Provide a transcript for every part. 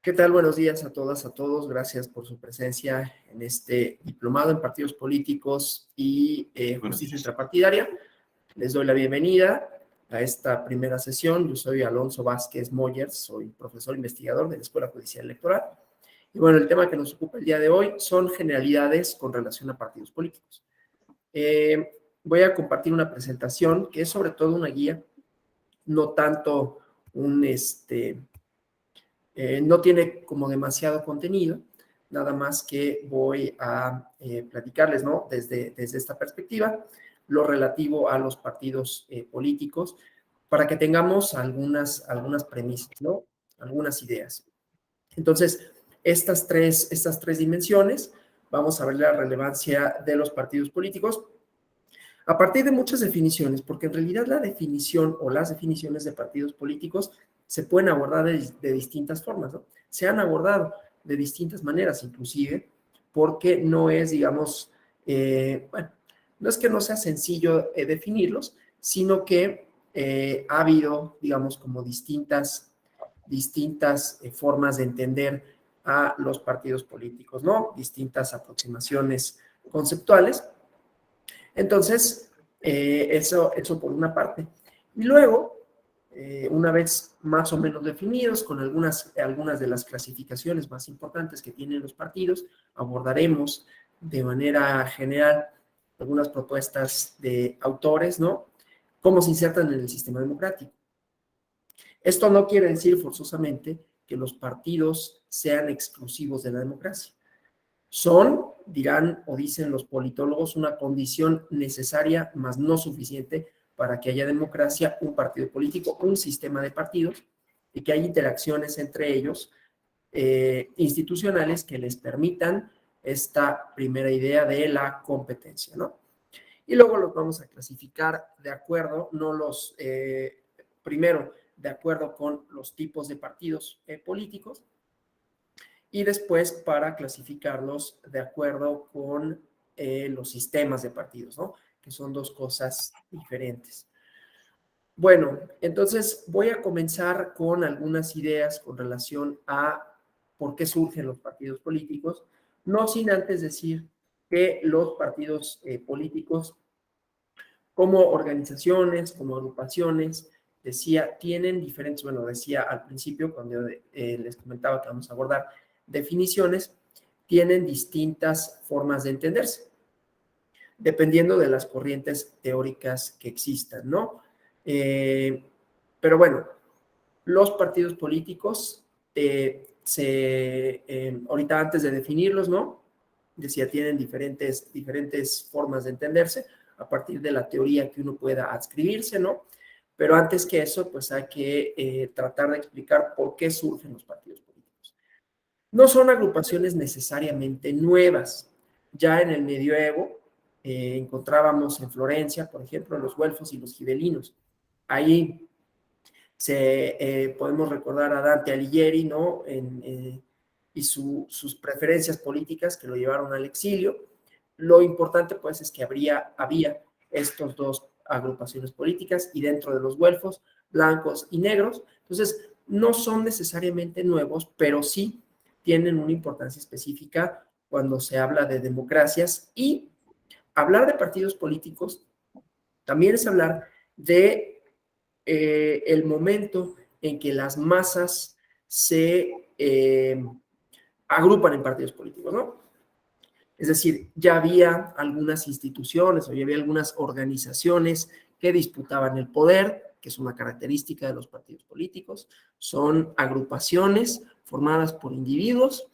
¿Qué tal? Buenos días a todas, a todos. Gracias por su presencia en este diplomado en partidos políticos y justicia intrapartidaria. Les doy la bienvenida a esta primera sesión. Yo soy Alonso Vázquez Moyers, soy profesor investigador de la Escuela Judicial Electoral. Y bueno, el tema que nos ocupa el día de hoy son generalidades con relación a partidos políticos. Voy a compartir una presentación que es sobre todo una guía, no tanto no tiene como demasiado contenido, nada más que voy a platicarles, ¿no? Desde esta perspectiva, lo relativo a los partidos políticos, para que tengamos algunas premisas, ¿no? Algunas ideas. Entonces, estas tres dimensiones, vamos a ver la relevancia de los partidos políticos a partir de muchas definiciones, porque en realidad la definición o las definiciones de partidos políticos se pueden abordar de distintas formas, ¿no? Se han abordado de distintas maneras, inclusive, porque no es, digamos, bueno, no es que no sea sencillo definirlos, sino que ha habido, digamos, como distintas formas de entender a los partidos políticos, ¿no? Distintas aproximaciones conceptuales. Entonces, eso por una parte. Y luego, una vez más o menos definidos, con algunas de las clasificaciones más importantes que tienen los partidos, abordaremos de manera general algunas propuestas de autores, ¿no? Cómo se insertan en el sistema democrático. Esto no quiere decir forzosamente que los partidos sean exclusivos de la democracia. Son, dirán o dicen los politólogos, una condición necesaria, mas no suficiente, para que haya democracia, un partido político, un sistema de partidos, y que haya interacciones entre ellos institucionales que les permitan esta primera idea de la competencia, ¿no? Y luego los vamos a clasificar de acuerdo, primero, de acuerdo con los tipos de partidos políticos, y después para clasificarlos de acuerdo con los sistemas de partidos, ¿no? Que son dos cosas diferentes. Bueno, entonces voy a comenzar con algunas ideas con relación a por qué surgen los partidos políticos, no sin antes decir que los partidos políticos como organizaciones, como agrupaciones, tienen diferentes, bueno, decía al principio cuando les comentaba que vamos a abordar definiciones, tienen distintas formas de entenderse, dependiendo de las corrientes teóricas que existan, ¿no? Pero bueno, los partidos políticos, ahorita antes de definirlos, ¿no? Decía, tienen diferentes formas de entenderse a partir de la teoría que uno pueda adscribirse, ¿no? Pero antes que eso, pues hay que tratar de explicar por qué surgen los partidos políticos. No son agrupaciones necesariamente nuevas. Ya en el medioevo encontrábamos en Florencia, por ejemplo, los güelfos y los gibelinos. Ahí podemos recordar a Dante Alighieri, ¿no? Y sus preferencias políticas que lo llevaron al exilio. Lo importante, pues, es que había estos dos agrupaciones políticas y dentro de los güelfos, blancos y negros. Entonces, no son necesariamente nuevos, pero sí tienen una importancia específica cuando se habla de democracias, y hablar de partidos políticos también es hablar de el momento en que las masas se agrupan en partidos políticos, ¿no? Es decir, ya había algunas instituciones o ya había algunas organizaciones que disputaban el poder, que es una característica de los partidos políticos. Son agrupaciones formadas por individuos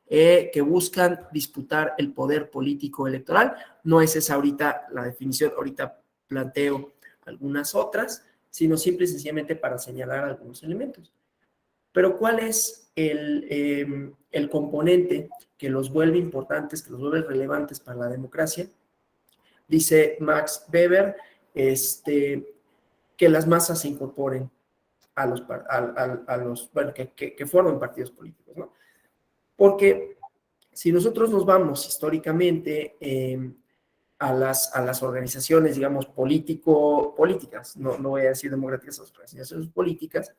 que buscan disputar el poder político electoral. No es esa ahorita la definición, ahorita planteo algunas otras, sino simple y sencillamente para señalar algunos elementos. Pero ¿cuál es el componente que los vuelve importantes, que los vuelve relevantes para la democracia? Dice Max Weber que las masas se incorporen a los bueno, que forman partidos políticos, ¿no? Porque si nosotros nos vamos históricamente a las organizaciones, digamos, políticas, no voy a decir democráticas, las organizaciones políticas,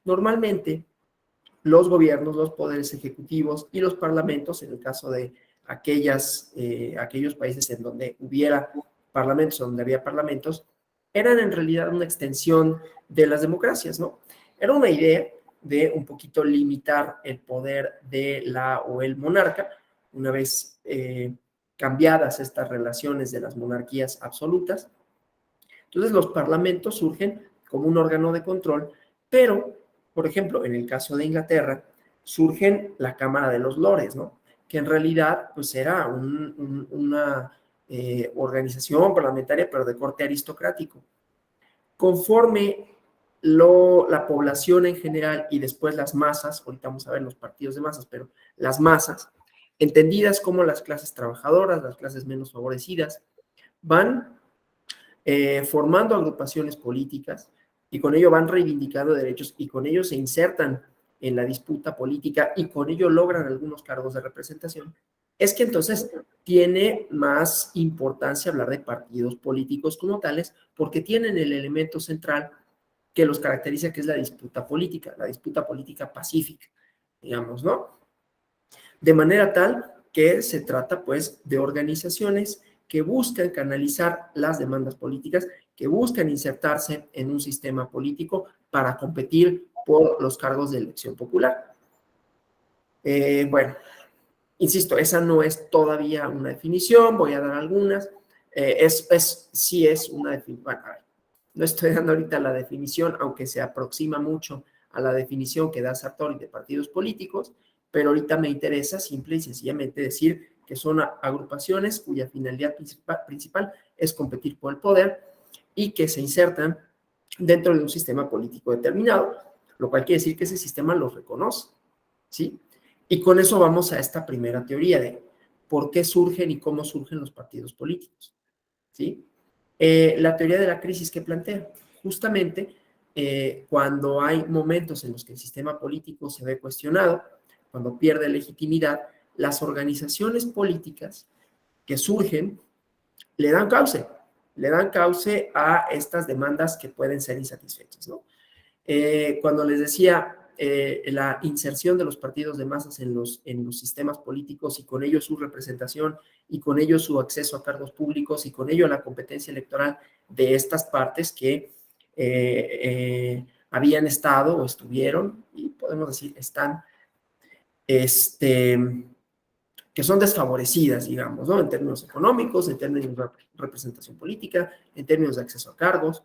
normalmente los gobiernos, los poderes ejecutivos y los parlamentos, en el caso de aquellos países en donde hubiera parlamentos, donde había parlamentos, eran en realidad una extensión de las democracias, ¿no? Era una idea de un poquito limitar el poder de la o el monarca, una vez cambiadas estas relaciones de las monarquías absolutas. Entonces los parlamentos surgen como un órgano de control, pero, por ejemplo, en el caso de Inglaterra, surgen la Cámara de los Lores, ¿no? Que en realidad pues era una organización parlamentaria, pero de corte aristocrático. Conforme la población en general y después las masas, ahorita vamos a ver los partidos de masas, pero las masas, entendidas como las clases trabajadoras, las clases menos favorecidas, van formando agrupaciones políticas y con ello van reivindicando derechos y con ello se insertan en la disputa política y con ello logran algunos cargos de representación, es que entonces tiene más importancia hablar de partidos políticos como tales porque tienen el elemento central que los caracteriza, que es la disputa política pacífica, digamos, ¿no? De manera tal que se trata, pues, de organizaciones que buscan canalizar las demandas políticas, que buscan insertarse en un sistema político para competir por los cargos de elección popular. Bueno, insisto, esa no es todavía una definición, voy a dar algunas. Sí es una definición. Bueno, no estoy dando ahorita la definición, aunque se aproxima mucho a la definición que da Sartori de partidos políticos, pero ahorita me interesa simple y sencillamente decir que son agrupaciones cuya finalidad principal es competir por el poder y que se insertan dentro de un sistema político determinado, lo cual quiere decir que ese sistema los reconoce, ¿sí? Y con eso vamos a esta primera teoría de por qué surgen y cómo surgen los partidos políticos, ¿sí? La teoría de la crisis que plantea, justamente cuando hay momentos en los que el sistema político se ve cuestionado, cuando pierde legitimidad, las organizaciones políticas que surgen le dan cauce a estas demandas que pueden ser insatisfechas, ¿no? Cuando les decía la inserción de los partidos de masas en los sistemas políticos y con ello su representación y con ello su acceso a cargos públicos y con ello la competencia electoral de estas partes que habían estado o estuvieron, y podemos decir están, que son desfavorecidas, digamos, ¿no? En términos económicos, en términos de representación política, en términos de acceso a cargos.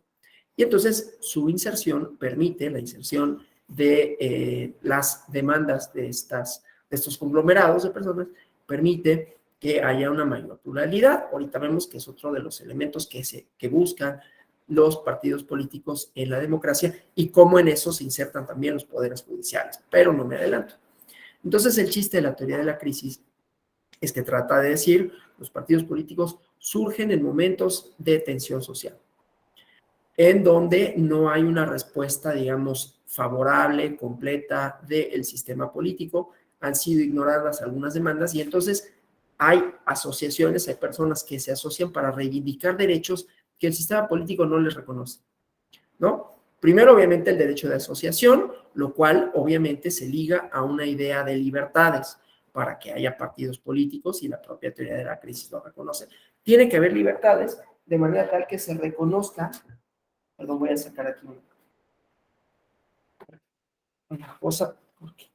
Y entonces su inserción permite la inserción de las demandas de estos conglomerados de personas, permite que haya una mayor pluralidad. Ahorita vemos que es otro de los elementos que buscan los partidos políticos en la democracia y cómo en eso se insertan también los poderes judiciales, pero no me adelanto. Entonces el chiste de la teoría de la crisis es que trata de decir, los partidos políticos surgen en momentos de tensión social, en donde no hay una respuesta, digamos, favorable, completa del sistema político, han sido ignoradas algunas demandas y entonces hay asociaciones, hay personas que se asocian para reivindicar derechos que el sistema político no les reconoce, ¿no? Primero, obviamente, el derecho de asociación, lo cual obviamente se liga a una idea de libertades para que haya partidos políticos y la propia teoría de la crisis lo reconoce. Tiene que haber libertades de manera tal que se reconozca. Perdón, voy a sacar aquí una cosa, porque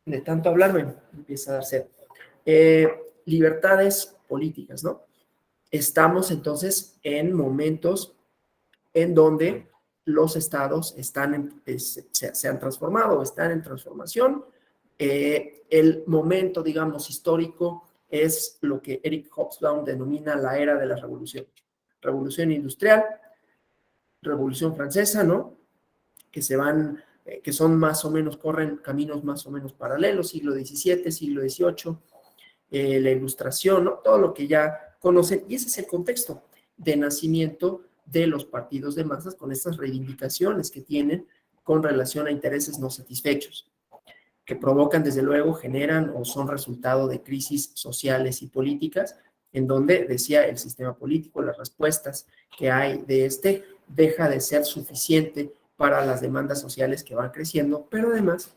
de tanto hablar me empieza a dar sed. Libertades políticas, ¿no? Estamos entonces en momentos en donde los estados se han transformado o están en transformación. El momento, digamos, histórico es lo que Eric Hobsbawm denomina la era de la revolución. Revolución industrial, Revolución Francesa, ¿no? Que son más o menos, corren caminos más o menos paralelos, siglo XVII, siglo XVIII, la Ilustración, ¿no? Todo lo que ya conocen, y ese es el contexto de nacimiento de los partidos de masas con estas reivindicaciones que tienen con relación a intereses no satisfechos, que provocan, desde luego, generan o son resultado de crisis sociales y políticas, en donde, decía, el sistema político, las respuestas que hay de deja de ser suficiente para las demandas sociales que van creciendo, pero además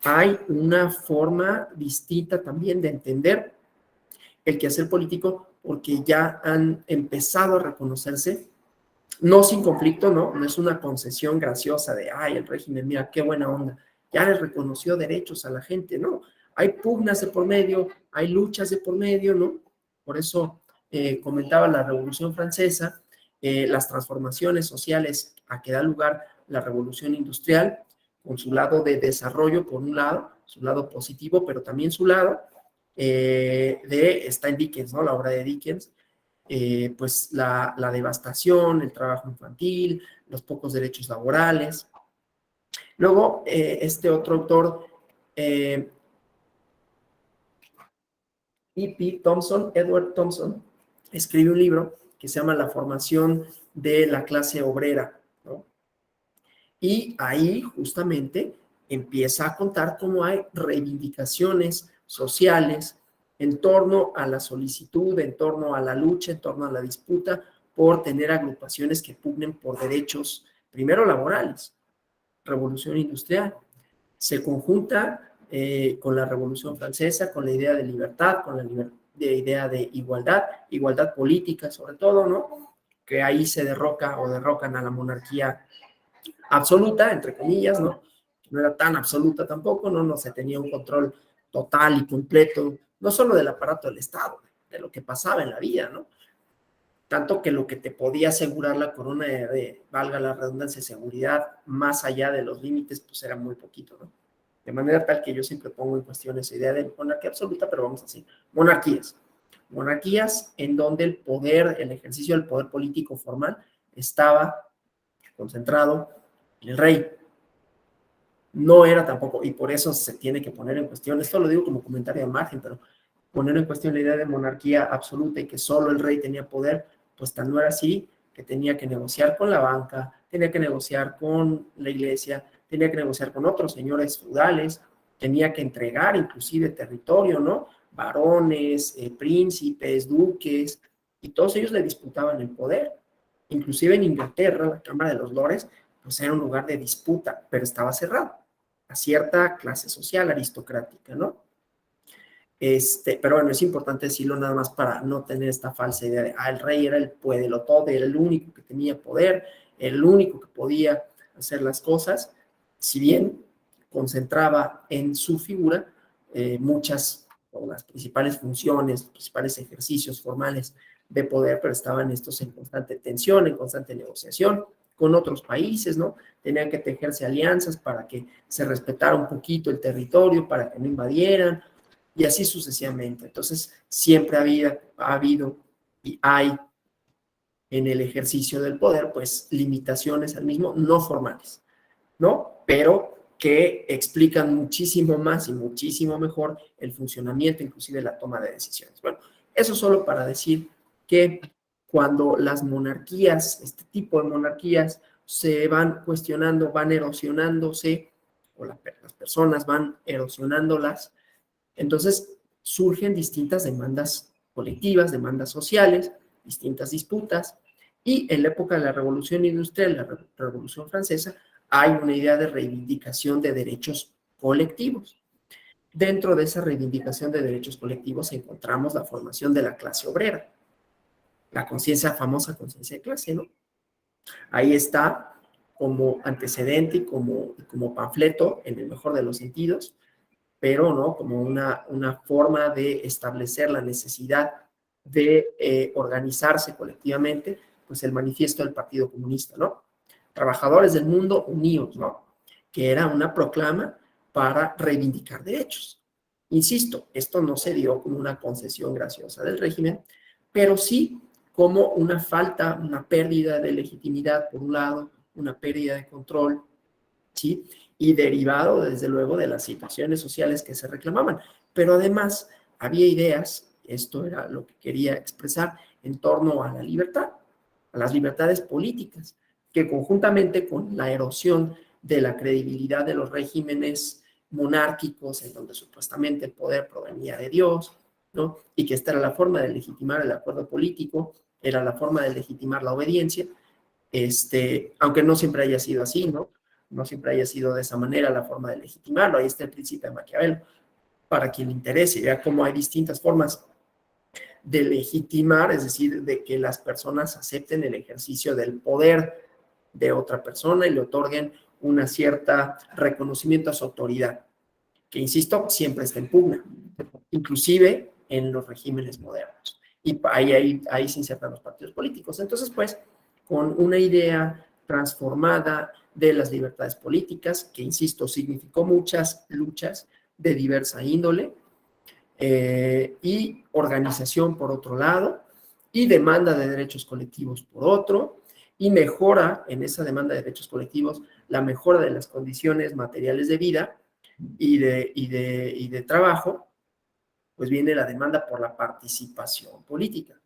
hay una forma distinta también de entender el quehacer político porque ya han empezado a reconocerse, no sin conflicto, no es una concesión graciosa de, ay, el régimen, mira, qué buena onda, ya les reconoció derechos a la gente, no, hay pugnas de por medio, hay luchas de por medio, ¿no? Por eso comentaba la Revolución Francesa, las transformaciones sociales a que da lugar la Revolución Industrial, con su lado de desarrollo, por un lado, su lado positivo, pero también su lado está en Dickens, ¿no? La obra de Dickens, pues la devastación, el trabajo infantil, los pocos derechos laborales. Luego, este otro autor, E.P. Thompson, Edward Thompson, escribe un libro que se llama La formación de la clase obrera, ¿no? Y ahí justamente empieza a contar cómo hay reivindicaciones sociales en torno a la solicitud, en torno a la lucha, en torno a la disputa por tener agrupaciones que pugnen por derechos, primero laborales, revolución industrial. Se conjunta con la Revolución Francesa, con la idea de libertad, con la idea de igualdad, igualdad política sobre todo, ¿no? Que ahí se derrocan a la monarquía absoluta, entre comillas, ¿no? No era tan absoluta tampoco, ¿no? No se tenía un control total y completo, no solo del aparato del Estado, de lo que pasaba en la vida, ¿no? Tanto que lo que te podía asegurar la corona valga la redundancia, seguridad, más allá de los límites, pues era muy poquito, ¿no? De manera tal que yo siempre pongo en cuestión esa idea de monarquía absoluta, pero vamos a decir, monarquías. Monarquías en donde el poder, el ejercicio del poder político formal estaba concentrado en el rey. No era tampoco, y por eso se tiene que poner en cuestión, esto lo digo como comentario de margen, pero poner en cuestión la idea de monarquía absoluta y que solo el rey tenía poder, pues tan no era así, que tenía que negociar con la banca, tenía que negociar con la iglesia, tenía que negociar con otros señores feudales, tenía que entregar inclusive territorio, ¿no? Varones, príncipes, duques, y todos ellos le disputaban el poder. Inclusive en Inglaterra, la Cámara de los Lores, pues era un lugar de disputa, pero estaba cerrado a cierta clase social aristocrática, ¿no? Pero bueno, es importante decirlo nada más para no tener esta falsa idea de, el rey era el todo, era el único que tenía poder, el único que podía hacer las cosas, si bien concentraba en su figura muchas o las principales funciones, los principales ejercicios formales de poder, pero estaban estos en constante tensión, en constante negociación con otros países, ¿no? Tenían que tejerse alianzas para que se respetara un poquito el territorio, para que no invadieran, y así sucesivamente. Entonces, siempre ha habido y hay en el ejercicio del poder, pues, limitaciones al mismo, no formales, ¿no? Pero que explican muchísimo más y muchísimo mejor el funcionamiento, inclusive la toma de decisiones. Bueno, eso solo para decir que cuando las monarquías, este tipo de monarquías, se van cuestionando, van erosionándose, o las personas van erosionándolas, entonces surgen distintas demandas colectivas, demandas sociales, distintas disputas, y en la época de la Revolución Industrial, la Revolución Francesa, hay una idea de reivindicación de derechos colectivos. Dentro de esa reivindicación de derechos colectivos encontramos la formación de la clase obrera, la conciencia, famosa conciencia de clase, ¿no? Ahí está como antecedente y como panfleto, en el mejor de los sentidos, pero ¿no? Como una forma de establecer la necesidad de organizarse colectivamente, pues el manifiesto del Partido Comunista, ¿no? Trabajadores del mundo unidos, ¿no? Que era una proclama para reivindicar derechos. Insisto, esto no se dio como una concesión graciosa del régimen, pero sí como una falta, una pérdida de legitimidad, por un lado, una pérdida de control, ¿sí? Y derivado, desde luego, de las situaciones sociales que se reclamaban. Pero además había ideas, esto era lo que quería expresar, en torno a la libertad, a las libertades políticas, que conjuntamente con la erosión de la credibilidad de los regímenes monárquicos, en donde supuestamente el poder provenía de Dios, ¿no? Y que esta era la forma de legitimar el acuerdo político, era la forma de legitimar la obediencia, aunque no siempre haya sido así, ¿no? No siempre haya sido de esa manera la forma de legitimarlo. Ahí está el principio de Maquiavelo, para quien le interese, vea cómo hay distintas formas de legitimar, es decir, de que las personas acepten el ejercicio del poder de otra persona y le otorguen una cierta reconocimiento a su autoridad, que insisto, siempre está en pugna, inclusive en los regímenes modernos. Y ahí se insertan los partidos políticos. Entonces, pues, con una idea transformada de las libertades políticas, que insisto, significó muchas luchas de diversa índole, y organización por otro lado, y demanda de derechos colectivos por otro, y mejora en esa demanda de derechos colectivos la mejora de las condiciones materiales de vida y de trabajo, pues viene la demanda por la participación política,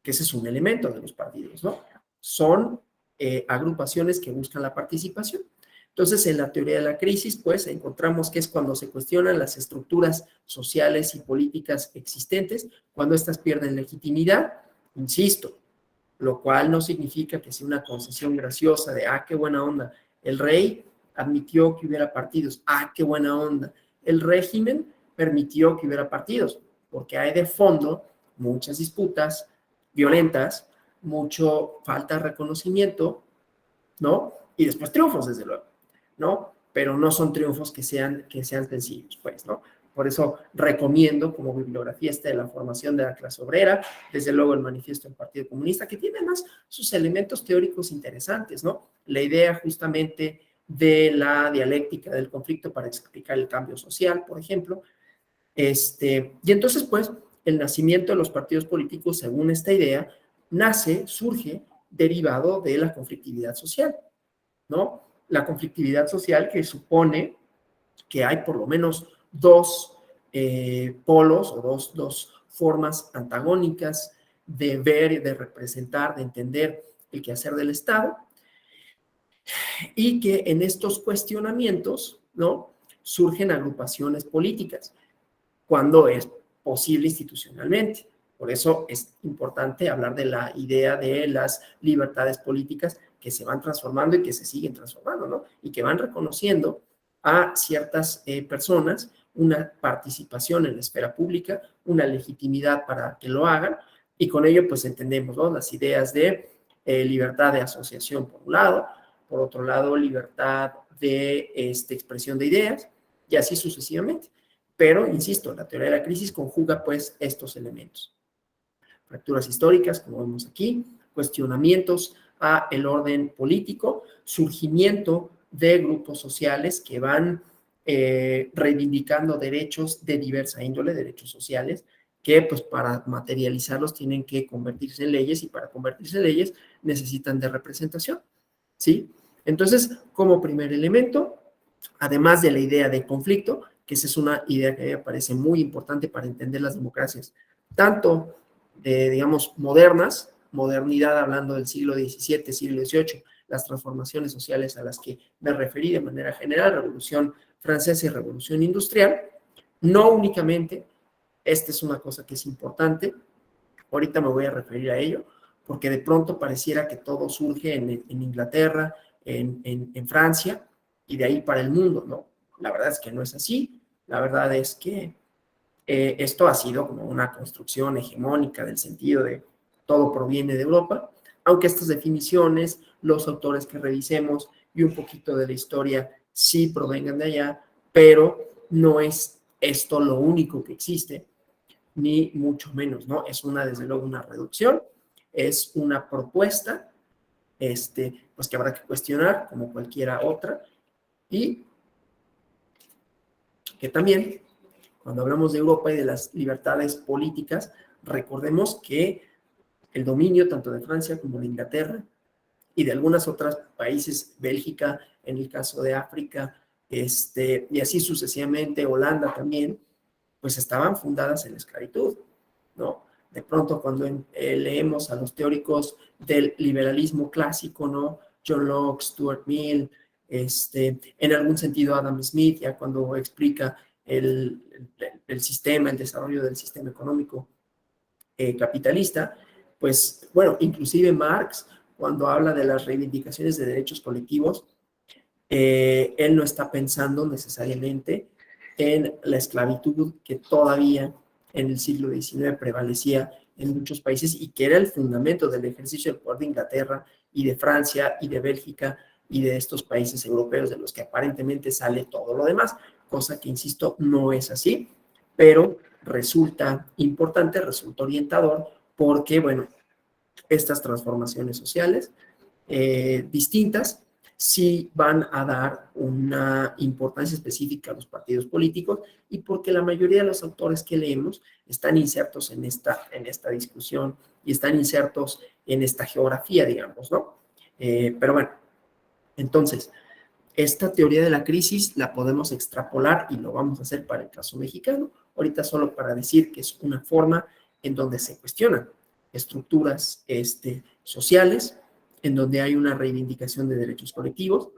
que ese es un elemento de los partidos, ¿no? Son agrupaciones que buscan la participación. Entonces, en la teoría de la crisis, pues, encontramos que es cuando se cuestionan las estructuras sociales y políticas existentes, cuando éstas pierden legitimidad, insisto, lo cual no significa que sea una concesión graciosa de, qué buena onda, el rey admitió que hubiera partidos, qué buena onda, el régimen permitió que hubiera partidos, porque hay de fondo muchas disputas violentas, mucho falta de reconocimiento, ¿no? Y después triunfos, desde luego, ¿no? Pero no son triunfos que sean sencillos, pues, ¿no? Por eso recomiendo como bibliografía de la formación de la clase obrera, desde luego el manifiesto del Partido Comunista, que tiene más sus elementos teóricos interesantes, ¿no? La idea justamente de la dialéctica del conflicto para explicar el cambio social, por ejemplo. Y entonces, pues, el nacimiento de los partidos políticos, según esta idea, surge derivado de la conflictividad social, ¿no? La conflictividad social que supone que hay por lo menos dos polos o dos formas antagónicas de ver, de representar, de entender el quehacer del Estado, y que en estos cuestionamientos, ¿no?, surgen agrupaciones políticas cuando es posible institucionalmente. Por eso es importante hablar de la idea de las libertades políticas que se van transformando y que se siguen transformando, ¿no? Y que van reconociendo a ciertas personas una participación en la esfera pública, una legitimidad para que lo hagan, y con ello pues entendemos, ¿no?, las ideas de libertad de asociación por un lado, por otro lado libertad de expresión de ideas, y así sucesivamente. Pero, insisto, la teoría de la crisis conjuga pues estos elementos. Fracturas históricas, como vemos aquí, cuestionamientos a el orden político, surgimiento de grupos sociales que van reivindicando derechos de diversa índole, derechos sociales, que pues para materializarlos tienen que convertirse en leyes, y para convertirse en leyes necesitan de representación, ¿sí? Entonces, como primer elemento, además de la idea de conflicto, que esa es una idea que a mí me parece muy importante para entender las democracias, tanto, digamos, modernas, modernidad hablando del siglo XVII, siglo XVIII, las transformaciones sociales a las que me referí de manera general, Revolución Francesa y Revolución Industrial, no únicamente, esta es una cosa que es importante, ahorita me voy a referir a ello, porque de pronto pareciera que todo surge en Inglaterra, en Francia, y de ahí para el mundo, ¿no? La verdad es que no es así. La verdad es que esto ha sido como una construcción hegemónica del sentido de todo proviene de Europa, aunque estas definiciones, los autores que revisemos y un poquito de la historia sí provengan de allá, pero no es esto lo único que existe, ni mucho menos, ¿no? Es desde luego, una reducción, es una propuesta, pues que habrá que cuestionar como cualquiera otra, y que también, cuando hablamos de Europa y de las libertades políticas, recordemos que el dominio tanto de Francia como de Inglaterra y de algunos otros países, Bélgica, en el caso de África, y así sucesivamente, Holanda también, pues estaban fundadas en la esclavitud, ¿no? De pronto, cuando leemos a los teóricos del liberalismo clásico, ¿no? John Locke, Stuart Mill, en algún sentido Adam Smith, ya cuando explica el sistema, el desarrollo del sistema económico capitalista, pues, bueno, inclusive Marx, cuando habla de las reivindicaciones de derechos colectivos, él no está pensando necesariamente en la esclavitud que todavía en el siglo XIX prevalecía en muchos países y que era el fundamento del ejercicio del poder de Inglaterra y de Francia y de Bélgica y de estos países europeos de los que aparentemente sale todo lo demás, cosa que, insisto, no es así, pero resulta importante, resulta orientador, porque, bueno, estas transformaciones sociales distintas sí van a dar una importancia específica a los partidos políticos y porque la mayoría de los autores que leemos están insertos en esta discusión y están insertos en esta geografía, digamos, ¿no? Pero bueno, entonces, esta teoría de la crisis la podemos extrapolar y lo vamos a hacer para el caso mexicano, ahorita solo para decir que es una forma en donde se cuestionan estructuras sociales, en donde hay una reivindicación de derechos colectivos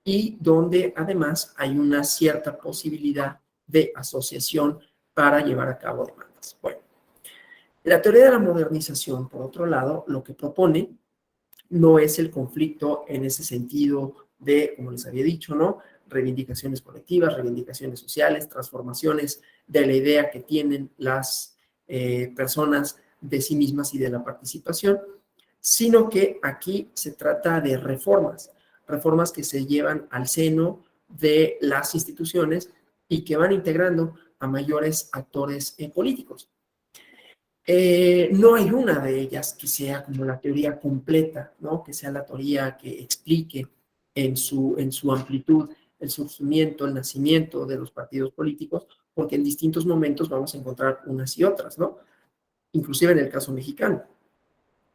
y donde además hay una cierta posibilidad de asociación para llevar a cabo demandas. Bueno, la teoría de la modernización, por otro lado, lo que propone no es el conflicto en ese sentido de, como les había dicho, ¿no? Reivindicaciones colectivas, reivindicaciones sociales, transformaciones de la idea que tienen las personas de sí mismas y de la participación, sino que aquí se trata de reformas, reformas que se llevan al seno de las instituciones y que van integrando a mayores actores políticos. No hay una de ellas que sea como la teoría completa, ¿no? Que sea la teoría que explique en su amplitud el surgimiento, el nacimiento de los partidos políticos, porque en distintos momentos vamos a encontrar unas y otras, ¿no? Inclusive en el caso mexicano,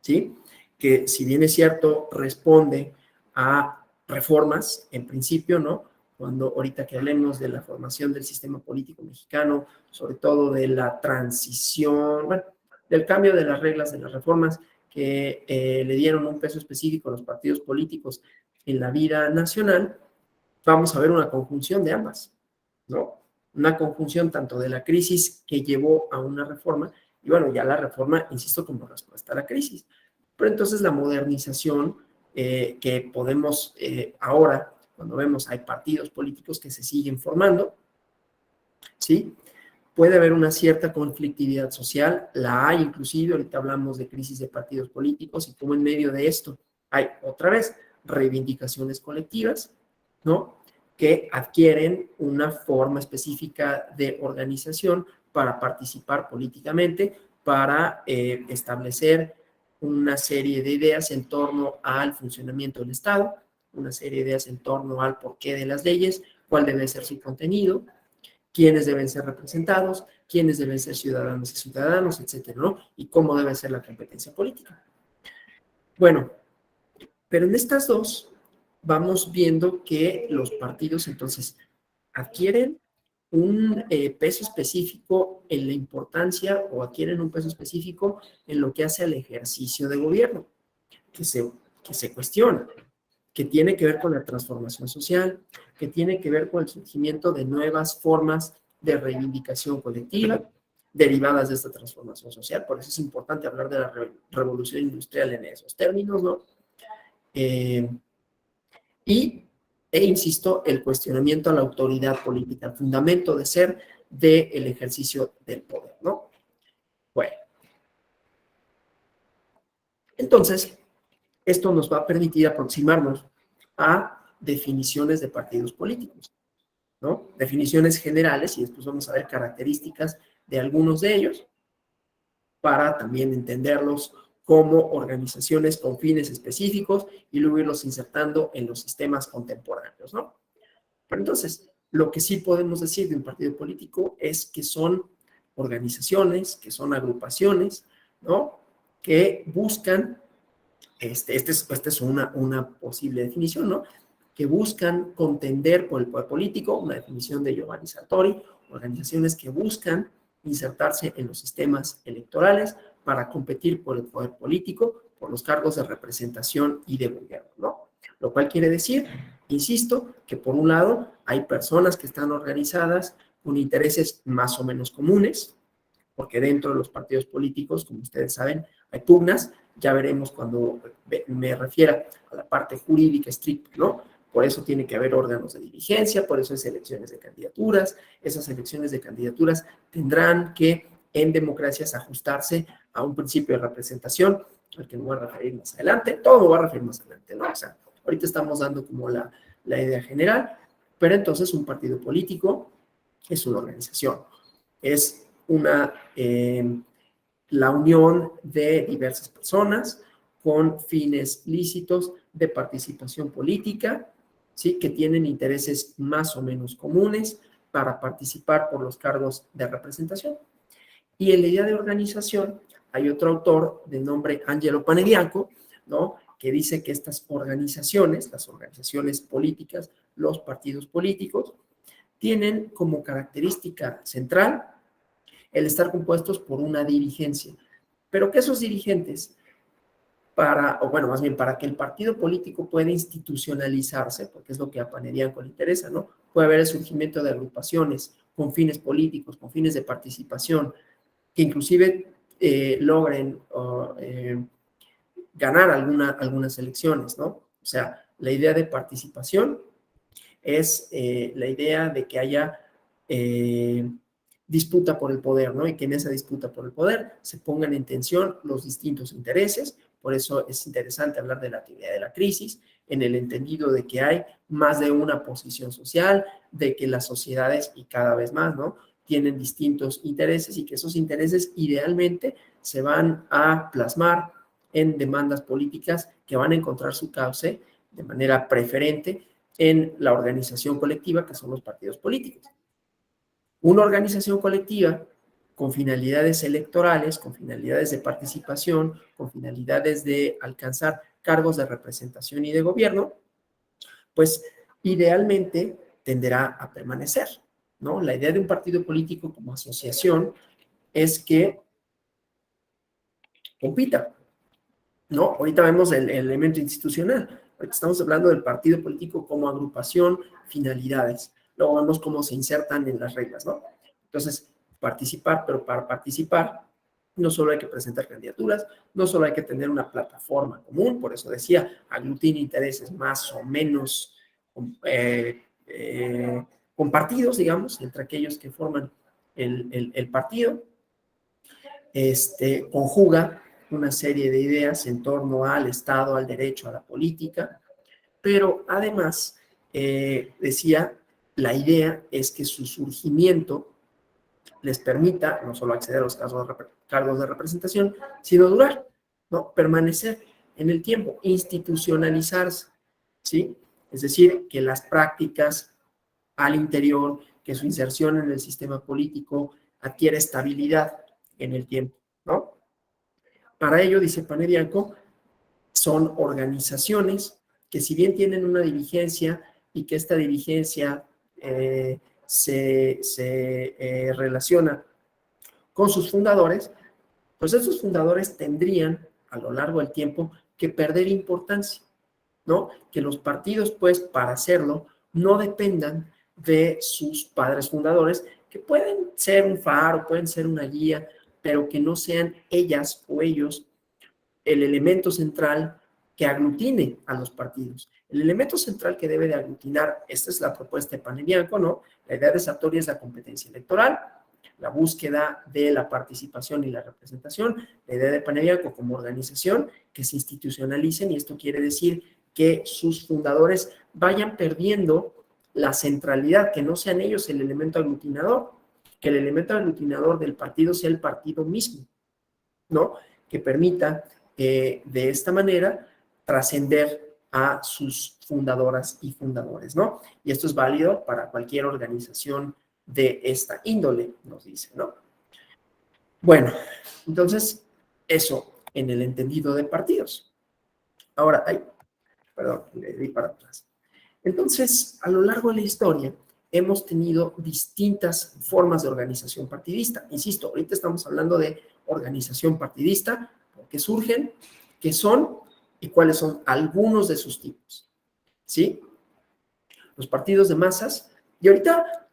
¿sí? Que si bien es cierto, responde a reformas, en principio, ¿no? Cuando ahorita que hablemos de la formación del sistema político mexicano, sobre todo de la transición, bueno, del cambio de las reglas de las reformas que le dieron un peso específico a los partidos políticos en la vida nacional, vamos a ver una conjunción de ambas, ¿no? Una conjunción tanto de la crisis que llevó a una reforma, y bueno, ya la reforma, insisto, como respuesta a la crisis. Pero entonces la modernización que podemos ahora, cuando vemos hay partidos políticos que se siguen formando, ¿sí? Puede haber una cierta conflictividad social, la hay inclusive, ahorita hablamos de crisis de partidos políticos y como en medio de esto hay otra vez reivindicaciones colectivas, ¿no? Que adquieren una forma específica de organización para participar políticamente, para establecer una serie de ideas en torno al funcionamiento del Estado, una serie de ideas en torno al porqué de las leyes, cuál debe ser su contenido, quiénes deben ser representados, quiénes deben ser ciudadanos y ciudadanos, etcétera, ¿no? Y cómo debe ser la competencia política. Bueno, pero en estas dos vamos viendo que los partidos entonces adquieren un peso específico en la importancia o adquieren un peso específico en lo que hace al ejercicio de gobierno, que se cuestiona, que tiene que ver con la transformación social, que tiene que ver con el surgimiento de nuevas formas de reivindicación colectiva derivadas de esta transformación social. Por eso es importante hablar de la revolución industrial en esos términos, ¿no? Insisto, el cuestionamiento a la autoridad política, el fundamento de ser del ejercicio del poder, ¿no? Bueno, entonces, esto nos va a permitir aproximarnos a definiciones de partidos políticos, ¿no? Definiciones generales y después vamos a ver características de algunos de ellos para también entenderlos como organizaciones con fines específicos y luego irlos insertando en los sistemas contemporáneos, ¿no? Pero entonces, lo que sí podemos decir de un partido político es que son organizaciones, que son agrupaciones, ¿no? Que buscan, esta es una posible definición, ¿no? Que buscan contender por el poder político, una definición de Giovanni Sartori, organizaciones que buscan insertarse en los sistemas electorales para competir por el poder político, por los cargos de representación y de gobierno, ¿no? Lo cual quiere decir, insisto, que por un lado hay personas que están organizadas con intereses más o menos comunes, porque dentro de los partidos políticos, como ustedes saben, Hay pugnas, ya veremos cuando me refiera a la parte jurídica estricta, ¿no? Por eso tiene que haber órganos de dirigencia, por eso hay elecciones de candidaturas. Esas elecciones de candidaturas tendrán que, en democracias, ajustarse a un principio de representación, al que me voy a referir más adelante. Todo me voy a referir más adelante, ¿no? O sea, ahorita estamos dando como la idea general, pero entonces un partido político es una organización, es la unión de diversas personas con fines lícitos de participación política, ¿sí? Que tienen intereses más o menos comunes para participar por los cargos de representación. Y en la idea de organización hay otro autor de nombre Angelo Panedianco, ¿no? Que dice que estas organizaciones, las organizaciones políticas, los partidos políticos, tienen como característica central el estar compuestos por una dirigencia, pero que esos dirigentes, más bien para que el partido político pueda institucionalizarse, porque es lo que a Panedianco le interesa, ¿no? Puede haber el surgimiento de agrupaciones con fines políticos, con fines de participación, que inclusive logren ganar algunas elecciones, ¿no? O sea, la idea de participación es la idea de que haya disputa por el poder, ¿no? Y que en esa disputa por el poder se pongan en tensión los distintos intereses. Por eso es interesante hablar de la teoría de la crisis, en el entendido de que hay más de una posición social, de que las sociedades, y cada vez más, ¿no?, tienen distintos intereses y que esos intereses idealmente se van a plasmar en demandas políticas que van a encontrar su cauce de manera preferente en la organización colectiva, que son los partidos políticos. Una organización colectiva con finalidades electorales, con finalidades de participación, con finalidades de alcanzar cargos de representación y de gobierno, pues idealmente tenderá a permanecer, ¿no? La idea de un partido político como asociación es que compita, ¿no? Ahorita vemos el elemento institucional. Ahorita estamos hablando del partido político como agrupación, finalidades. Luego vemos cómo se insertan en las reglas, ¿no? Entonces, participar, pero para participar no solo hay que presentar candidaturas, no solo hay que tener una plataforma común, por eso decía, aglutina intereses más o menos compartidos, digamos, entre aquellos que forman el partido, conjuga una serie de ideas en torno al Estado, al derecho, a la política, pero además, decía, la idea es que su surgimiento les permita no solo acceder a los cargos de representación, sino durar, ¿no? Permanecer en el tiempo, institucionalizarse, ¿sí? Es decir, que las prácticas al interior, que su inserción en el sistema político adquiere estabilidad en el tiempo, ¿no? Para ello, dice Panedianco, son organizaciones que si bien tienen una dirigencia y que esta dirigencia se relaciona con sus fundadores, pues esos fundadores tendrían a lo largo del tiempo que perder importancia, ¿no? Que los partidos, pues, para hacerlo, no dependan de sus padres fundadores, que pueden ser un faro, pueden ser una guía, pero que no sean ellas o ellos el elemento central que aglutine a los partidos. El elemento central que debe de aglutinar, esta es la propuesta de Panedianco, ¿no? La idea de Sartori es la competencia electoral, la búsqueda de la participación y la representación, la idea de Panedianco como organización que se institucionalicen, y esto quiere decir que sus fundadores vayan perdiendo la centralidad, que no sean ellos el elemento aglutinador, que el elemento aglutinador del partido sea el partido mismo, ¿no? Que permita de esta manera trascender a sus fundadoras y fundadores, ¿no? Y esto es válido para cualquier organización de esta índole, nos dice, ¿no? Bueno, entonces, eso en el entendido de partidos. Ahora, perdón, le di para atrás. Entonces, a lo largo de la historia, hemos tenido distintas formas de organización partidista. Insisto, ahorita estamos hablando de organización partidista, porque surgen, qué son y cuáles son algunos de sus tipos, ¿sí? Los partidos de masas, y ahorita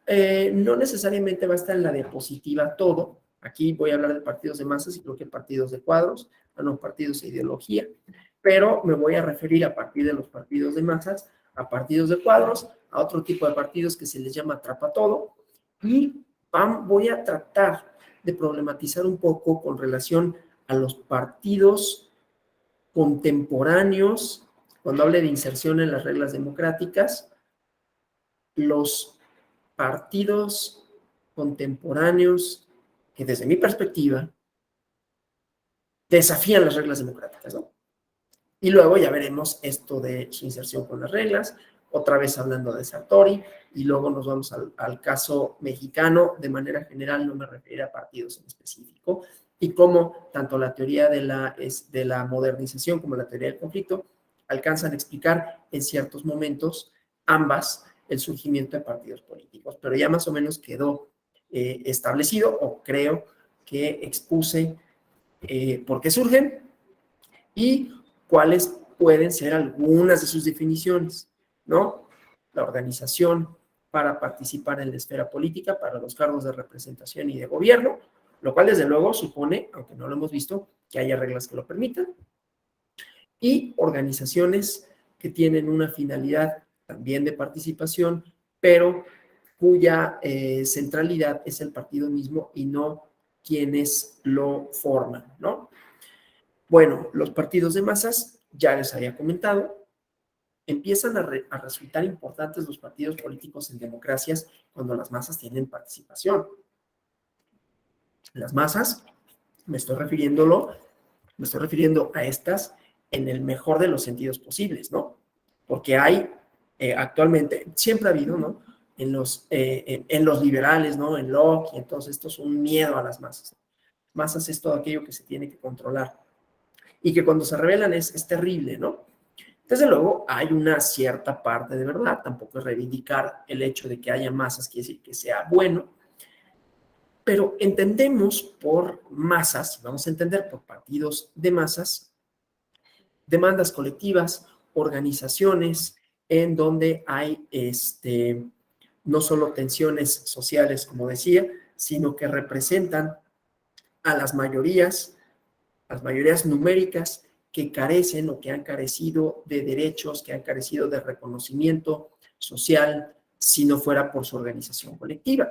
no necesariamente va a estar en la diapositiva todo. Aquí voy a hablar de partidos de masas y creo que partidos de cuadros. partidos e ideología, pero me voy a referir a partir de los partidos de masas, a partidos de cuadros, a otro tipo de partidos que se les llama atrapatodo, y voy a tratar de problematizar un poco con relación a los partidos contemporáneos, cuando hable de inserción en las reglas democráticas, los partidos contemporáneos que desde mi perspectiva desafían las reglas democráticas, ¿no? Y luego ya veremos esto de su inserción con las reglas, otra vez hablando de Sartori, y luego nos vamos al caso mexicano. De manera general, no me referiré a partidos en específico, y cómo tanto la teoría de la modernización como la teoría del conflicto alcanzan a explicar en ciertos momentos ambas el surgimiento de partidos políticos. Pero ya más o menos quedó establecido, o creo que expuse por qué surgen y cuáles pueden ser algunas de sus definiciones, ¿no? La organización para participar en la esfera política, para los cargos de representación y de gobierno, lo cual desde luego supone, aunque no lo hemos visto, que haya reglas que lo permitan, y organizaciones que tienen una finalidad también de participación, pero cuya centralidad es el partido mismo y no quienes lo forman, ¿no? Bueno, los partidos de masas, ya les había comentado, empiezan a resultar importantes los partidos políticos en democracias cuando las masas tienen participación. Las masas, me estoy refiriendo a estas en el mejor de los sentidos posibles, ¿no? Porque hay actualmente, siempre ha habido, ¿no? En los liberales, ¿no? En Locke y en todos estos, un miedo a las masas. Masas es todo aquello que se tiene que controlar y que cuando se revelan es terrible, ¿no? Desde luego, hay una cierta parte de verdad, tampoco es reivindicar el hecho de que haya masas, quiere decir que sea bueno, pero entendemos por masas, vamos a entender por partidos de masas, demandas colectivas, organizaciones en donde hay no solo tensiones sociales, como decía, sino que representan a las mayorías numéricas que carecen o que han carecido de derechos, que han carecido de reconocimiento social, si no fuera por su organización colectiva,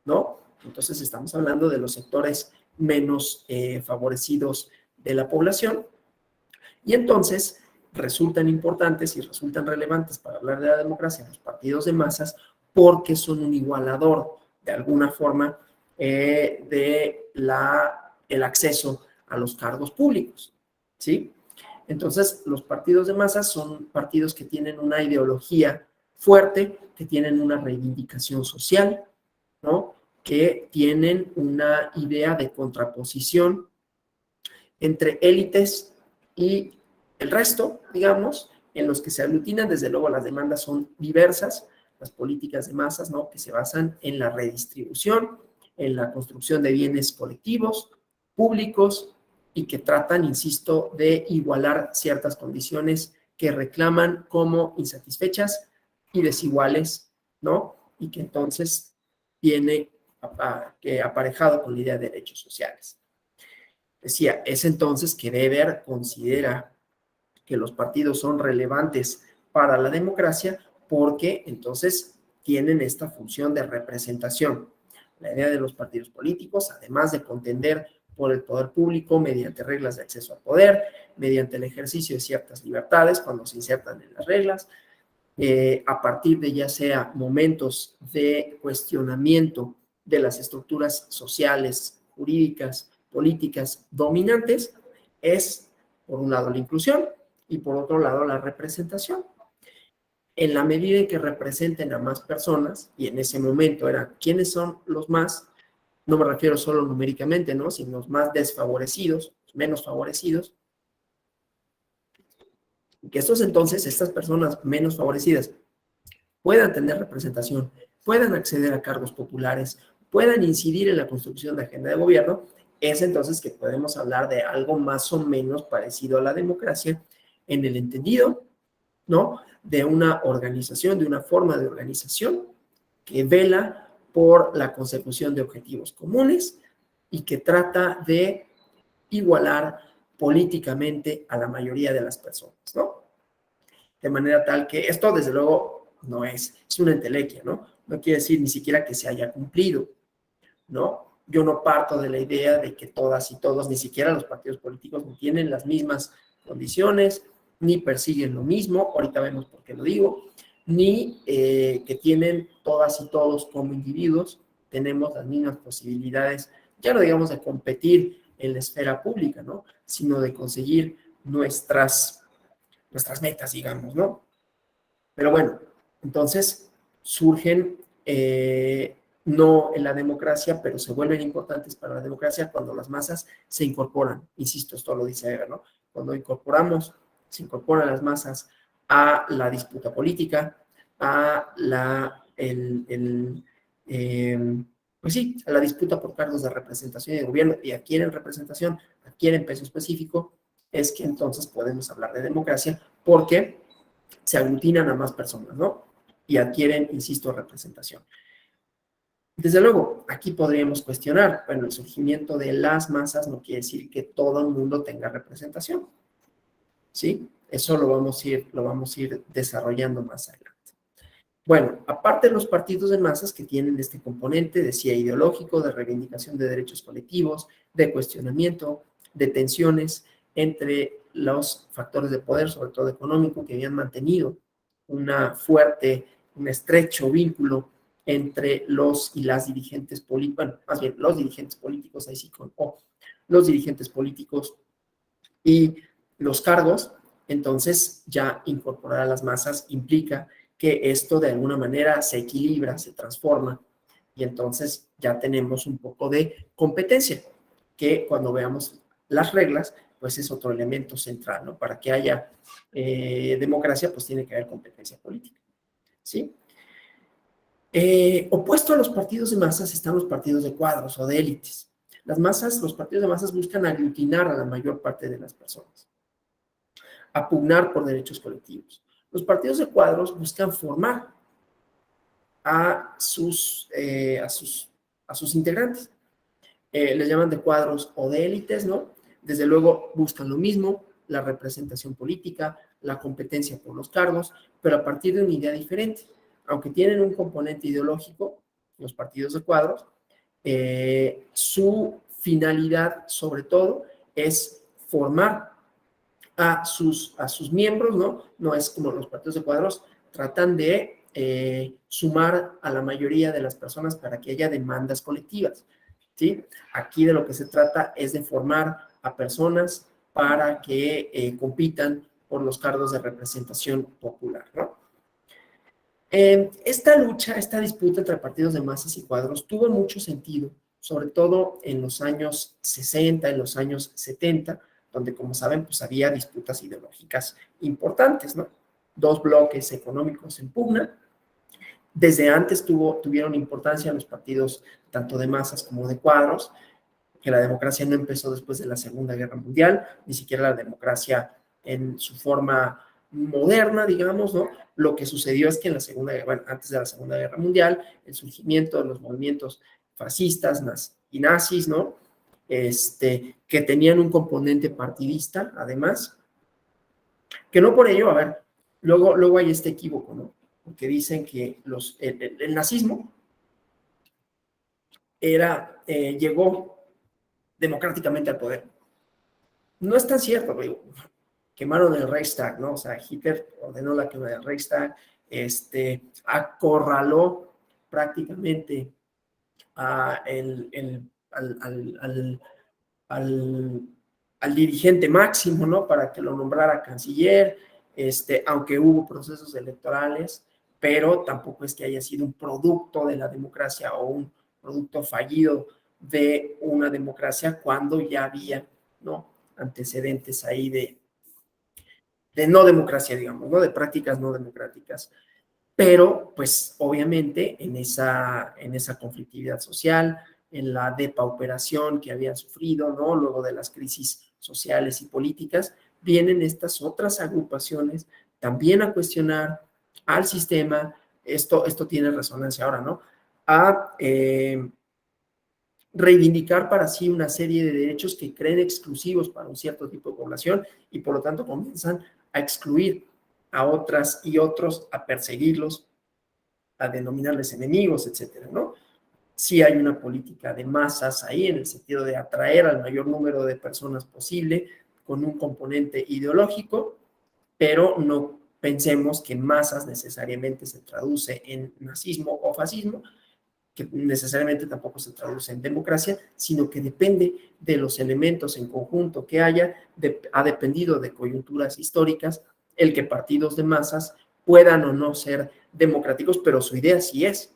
¿no? Entonces estamos hablando de los sectores menos favorecidos de la población, y entonces resultan importantes y resultan relevantes para hablar de la democracia los partidos de masas porque son un igualador, de alguna forma, el acceso a los cargos públicos, ¿sí? Entonces, los partidos de masas son partidos que tienen una ideología fuerte, que tienen una reivindicación social, ¿no? Que tienen una idea de contraposición entre élites y el resto, digamos, en los que se aglutinan. Desde luego las demandas son diversas, las políticas de masas, ¿no? Que se basan en la redistribución, en la construcción de bienes colectivos, públicos, y que tratan, insisto, de igualar ciertas condiciones que reclaman como insatisfechas y desiguales, ¿no? Y que entonces viene aparejado con la idea de derechos sociales. Decía, es entonces que Weber considera que los partidos son relevantes para la democracia porque entonces tienen esta función de representación. La idea de los partidos políticos, además de contender por el poder público mediante reglas de acceso al poder, mediante el ejercicio de ciertas libertades cuando se insertan en las reglas, a partir de ya sea momentos de cuestionamiento de las estructuras sociales, jurídicas, políticas dominantes, es, por un lado, la inclusión y, por otro lado, la representación. En la medida en que representen a más personas, y en ese momento era quiénes son los más, no me refiero solo numéricamente, ¿no? Sino los más desfavorecidos, menos favorecidos, que estas personas menos favorecidas, puedan tener representación, puedan acceder a cargos populares, puedan incidir en la construcción de agenda de gobierno, es entonces que podemos hablar de algo más o menos parecido a la democracia en el entendido, ¿no? De una organización, de una forma de organización que vela por la consecución de objetivos comunes y que trata de igualar políticamente a la mayoría de las personas, ¿no? De manera tal que esto, desde luego, no es una entelequia, ¿no? No quiere decir ni siquiera que se haya cumplido, ¿no? Yo no parto de la idea de que todas y todos, ni siquiera los partidos políticos, ni tienen las mismas condiciones, ni persiguen lo mismo, ahorita vemos por qué lo digo, ni que tienen todas y todos como individuos, tenemos las mismas posibilidades, ya no digamos de competir en la esfera pública, ¿no? Sino de conseguir nuestras metas, digamos, ¿no? Pero bueno, entonces surgen no en la democracia, pero se vuelven importantes para la democracia cuando las masas se incorporan. Insisto, esto lo dice Heger, ¿no? Cuando se incorporan las masas a la disputa política, a pues sí, a la disputa por cargos de representación y de gobierno y adquieren representación, adquieren peso específico, es que entonces podemos hablar de democracia porque se aglutinan a más personas, ¿no? Y adquieren, insisto, representación. Desde luego, aquí podríamos cuestionar, bueno, el surgimiento de las masas no quiere decir que todo el mundo tenga representación, ¿sí? Eso lo vamos a ir desarrollando más adelante. Bueno, aparte de los partidos de masas que tienen este componente, decía, ideológico, de reivindicación de derechos colectivos, de cuestionamiento, de tensiones entre los factores de poder, sobre todo económico, que habían mantenido un estrecho vínculo entre los y las dirigentes políticos, bueno, más bien los dirigentes políticos, ahí sí con O, los dirigentes políticos y los cargos, entonces ya incorporar a las masas implica que esto de alguna manera se equilibra, se transforma, y entonces ya tenemos un poco de competencia, que cuando veamos las reglas, pues es otro elemento central, ¿no? Para que haya democracia, pues tiene que haber competencia política, ¿sí? Opuesto a los partidos de masas están los partidos de cuadros o de élites. Los partidos de masas buscan aglutinar a la mayor parte de las personas, a pugnar por derechos colectivos. Los partidos de cuadros buscan formar a sus integrantes. Les llaman de cuadros o de élites, ¿no? Desde luego buscan lo mismo, la representación política, la competencia por los cargos, pero a partir de una idea diferente. Aunque tienen un componente ideológico, los partidos de cuadros, su finalidad, sobre todo, es formar a sus miembros, ¿no? No es como los partidos de cuadros, tratan de sumar a la mayoría de las personas para que haya demandas colectivas, ¿sí? Aquí de lo que se trata es de formar a personas para que compitan por los cargos de representación popular, ¿no? Esta lucha, esta disputa entre partidos de masas y cuadros tuvo mucho sentido, sobre todo en los años 60, en los años 70, donde, como saben, pues había disputas ideológicas importantes, ¿no? Dos bloques económicos en pugna. Desde antes tuvieron importancia los partidos tanto de masas como de cuadros, que la democracia no empezó después de la Segunda Guerra Mundial, ni siquiera la democracia en su forma moderna, digamos, ¿no? Lo que sucedió es que antes de la Segunda Guerra Mundial, el surgimiento de los movimientos fascistas y nazis, ¿no? Que tenían un componente partidista, además, que no por ello, a ver, luego hay este equívoco, ¿no? Porque dicen que el nazismo llegó democráticamente al poder. No es tan cierto, güey. Quemaron el Reichstag, ¿no? O sea, Hitler ordenó la quema del Reichstag, acorraló prácticamente al, al dirigente máximo, ¿no? Para que lo nombrara canciller, aunque hubo procesos electorales, pero tampoco es que haya sido un producto de la democracia o un producto fallido de una democracia cuando ya había, ¿no? Antecedentes ahí de no democracia, digamos, ¿no? De prácticas no democráticas. Pero, pues, obviamente, en esa conflictividad social, en la depauperación que habían sufrido, ¿no? Luego de las crisis sociales y políticas, vienen estas otras agrupaciones también a cuestionar al sistema. Esto tiene resonancia ahora, ¿no? A reivindicar para sí una serie de derechos que creen exclusivos para un cierto tipo de población y por lo tanto comienzan a excluir a otras y otros, a perseguirlos, a denominarles enemigos, etcétera, ¿no? Sí hay una política de masas ahí en el sentido de atraer al mayor número de personas posible con un componente ideológico, pero no pensemos que masas necesariamente se traduce en nazismo o fascismo, que necesariamente tampoco se traduce en democracia, sino que depende de los elementos en conjunto que haya, ha dependido de coyunturas históricas, el que partidos de masas puedan o no ser democráticos, pero su idea sí es.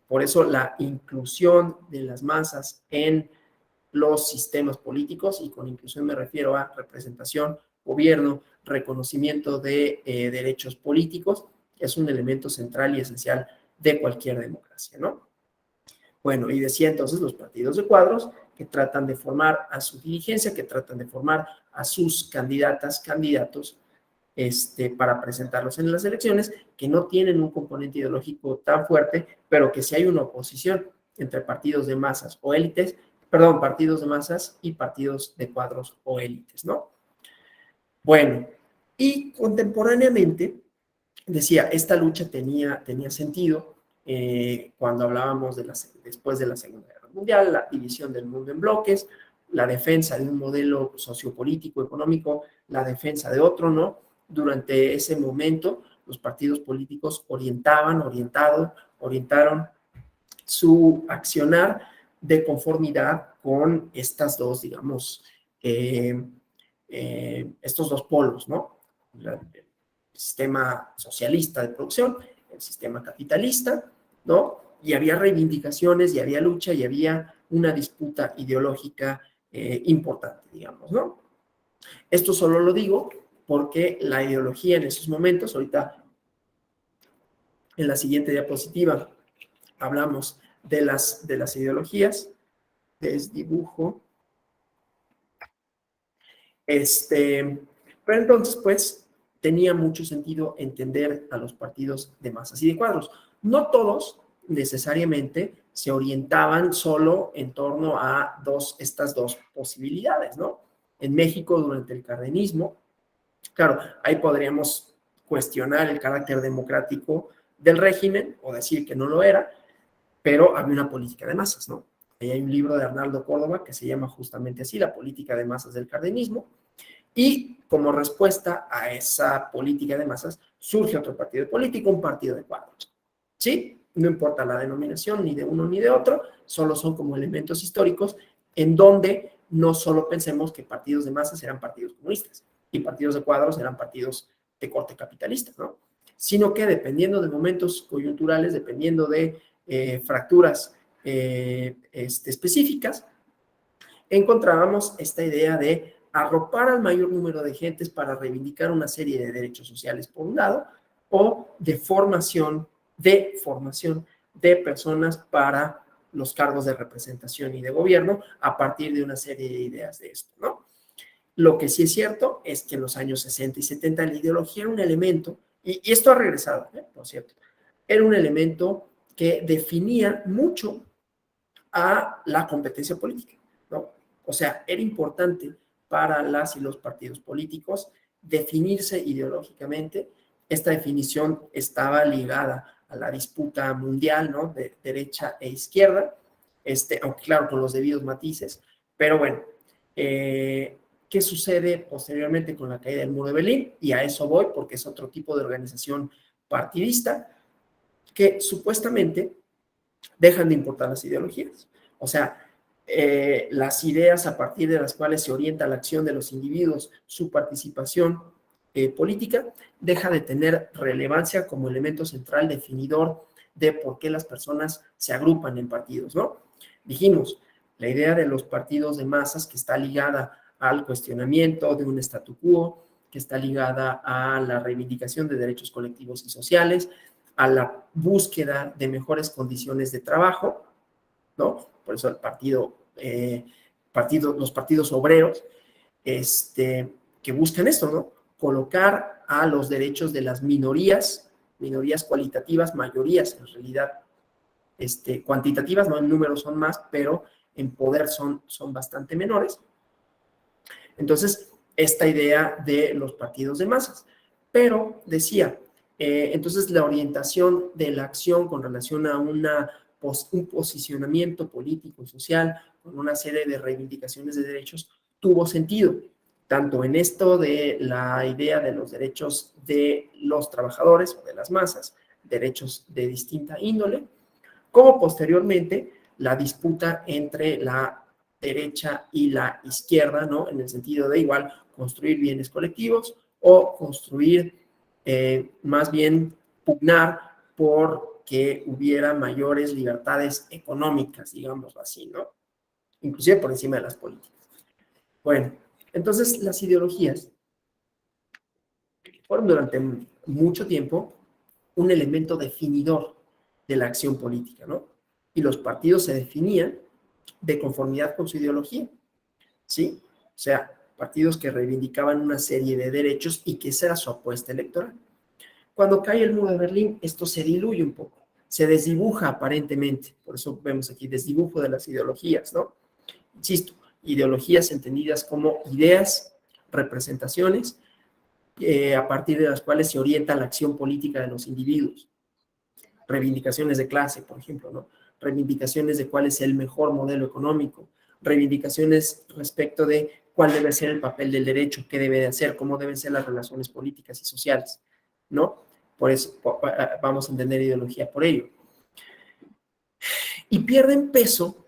Por eso la inclusión de las masas en los sistemas políticos, y con inclusión me refiero a representación, gobierno, reconocimiento de derechos políticos, es un elemento central y esencial de cualquier democracia, ¿no? Bueno, y decía entonces los partidos de cuadros que tratan de formar a su dirigencia, que tratan de formar a sus candidatas, candidatos, para presentarlos en las elecciones, que no tienen un componente ideológico tan fuerte, pero que si hay una oposición entre partidos de masas o élites, perdón, partidos de masas y partidos de cuadros o élites, ¿no? Bueno, y contemporáneamente, decía, esta lucha tenía sentido cuando hablábamos después de la Segunda Guerra Mundial, la división del mundo en bloques, la defensa de un modelo sociopolítico, económico, la defensa de otro, ¿no? Durante ese momento, los partidos políticos orientaron su accionar de conformidad con estas dos, digamos, estos dos polos, ¿no? El sistema socialista de producción, el sistema capitalista, ¿no? Y había reivindicaciones, y había lucha, y había una disputa ideológica importante, digamos, ¿no? Esto solo lo digo porque la ideología en esos momentos, ahorita en la siguiente diapositiva hablamos de las ideologías, desdibujo, pero entonces, pues, tenía mucho sentido entender a los partidos de masas y de cuadros. No todos necesariamente se orientaban solo en torno a estas dos posibilidades, ¿no? En México, durante el cardenismo, claro, ahí podríamos cuestionar el carácter democrático del régimen o decir que no lo era, pero había una política de masas, ¿no? Ahí hay un libro de Arnaldo Córdoba que se llama justamente así, La política de masas del cardenismo, y como respuesta a esa política de masas surge otro partido político, un partido de cuadros, ¿sí? No importa la denominación ni de uno ni de otro, solo son como elementos históricos en donde no solo pensemos que partidos de masas eran partidos comunistas y partidos de cuadros eran partidos de corte capitalista, ¿no? Sino que dependiendo de momentos coyunturales, dependiendo de fracturas específicas, encontrábamos esta idea de arropar al mayor número de gentes para reivindicar una serie de derechos sociales por un lado, o de formación de personas para los cargos de representación y de gobierno a partir de una serie de ideas de esto, ¿no? Lo que sí es cierto es que en los años 60 y 70 la ideología era un elemento, y esto ha regresado, por cierto, era un elemento que definía mucho a la competencia política, ¿no? O sea, era importante para las y los partidos políticos definirse ideológicamente. Esta definición estaba ligada a la disputa mundial, ¿no? De derecha e izquierda, aunque claro, con los debidos matices, pero bueno, ¿qué sucede posteriormente con la caída del muro de Berlín? Y a eso voy porque es otro tipo de organización partidista que supuestamente dejan de importar las ideologías. O sea, las ideas a partir de las cuales se orienta la acción de los individuos, su participación política, deja de tener relevancia como elemento central definidor de por qué las personas se agrupan en partidos, ¿no? Dijimos, la idea de los partidos de masas que está ligada al cuestionamiento de un statu quo, que está ligada a la reivindicación de derechos colectivos y sociales, a la búsqueda de mejores condiciones de trabajo, ¿no? Por eso los partidos obreros, que buscan esto, ¿no? Colocar a los derechos de las minorías cualitativas, mayorías en realidad, cuantitativas, no en números son más, pero en poder son bastante menores. Entonces, esta idea de los partidos de masas. Pero decía, entonces la orientación de la acción con relación a un posicionamiento político, social, con una serie de reivindicaciones de derechos, tuvo sentido, tanto en esto de la idea de los derechos de los trabajadores o de las masas, derechos de distinta índole, como posteriormente la disputa entre la derecha y la izquierda, ¿no? En el sentido de igual construir bienes colectivos o construir, más bien pugnar por que hubiera mayores libertades económicas, digámoslo así, ¿no? Inclusive por encima de las políticas. Bueno, entonces las ideologías fueron durante mucho tiempo un elemento definidor de la acción política, ¿no? Y los partidos se definían de conformidad con su ideología, ¿sí? O sea, partidos que reivindicaban una serie de derechos y que esa era su apuesta electoral. Cuando cae el muro de Berlín, esto se diluye un poco, se desdibuja aparentemente, por eso vemos aquí desdibujo de las ideologías, ¿no? Insisto, ideologías entendidas como ideas, representaciones, a partir de las cuales se orienta la acción política de los individuos. Reivindicaciones de clase, por ejemplo, ¿no? Reivindicaciones de cuál es el mejor modelo económico, reivindicaciones respecto de cuál debe ser el papel del derecho, qué debe de hacer, cómo deben ser las relaciones políticas y sociales, ¿no? Por eso vamos a entender ideología por ello. Y pierden peso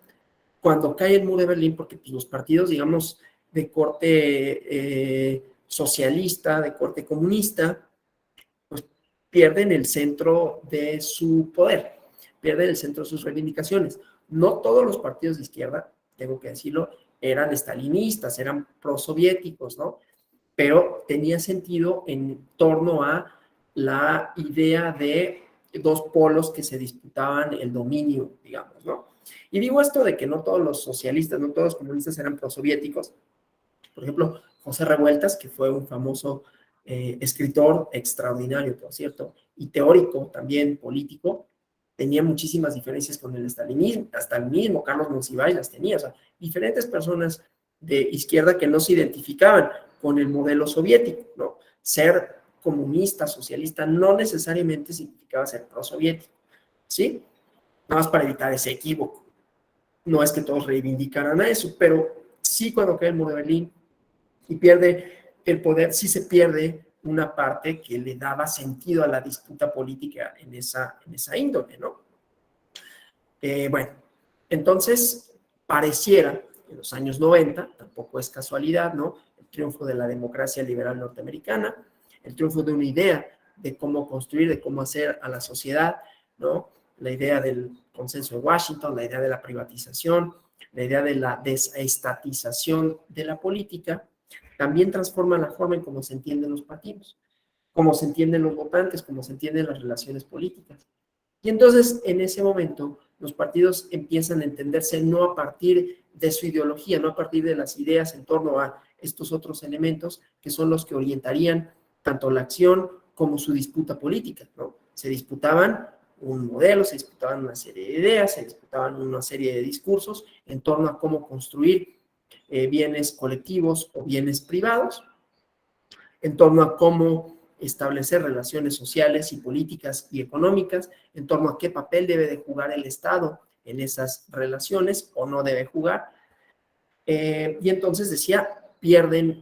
cuando cae el muro de Berlín, porque pues, los partidos, digamos, de corte socialista, de corte comunista, pues pierden el centro de su poder, pierden el centro de sus reivindicaciones. No todos los partidos de izquierda, tengo que decirlo, eran estalinistas, eran prosoviéticos, ¿no? Pero tenía sentido en torno a la idea de dos polos que se disputaban el dominio, digamos, ¿no? Y digo esto de que no todos los socialistas, no todos los comunistas eran prosoviéticos. Por ejemplo, José Revueltas, que fue un famoso escritor extraordinario, por cierto, y teórico también político, tenía muchísimas diferencias con el estalinismo, hasta el mismo Carlos Monsiváis las tenía, o sea, diferentes personas de izquierda que no se identificaban con el modelo soviético, ¿no? Ser comunista, socialista, no necesariamente significaba ser prosoviético, ¿sí? Nada más para evitar ese equívoco. No es que todos reivindicaran a eso, pero sí cuando cae el muro de Berlín y pierde el poder, sí se pierde una parte que le daba sentido a la disputa política en esa índole, ¿no? Bueno, entonces pareciera en los años 90, tampoco es casualidad, ¿no? El triunfo de la democracia liberal norteamericana, el triunfo de una idea de cómo construir, de cómo hacer a la sociedad, ¿no? La idea del consenso de Washington, la idea de la privatización, la idea de la desestatización de la política, también transforma la forma en cómo se entienden los partidos, cómo se entienden los votantes, cómo se entienden las relaciones políticas. Y entonces, en ese momento, los partidos empiezan a entenderse no a partir de su ideología, no a partir de las ideas en torno a estos otros elementos que son los que orientarían tanto la acción como su disputa política, ¿no? Se disputaban un modelo, se disputaban una serie de ideas, se disputaban una serie de discursos en torno a cómo construir bienes colectivos o bienes privados, en torno a cómo establecer relaciones sociales y políticas y económicas, en torno a qué papel debe de jugar el Estado en esas relaciones o no debe jugar. Y entonces decía, pierden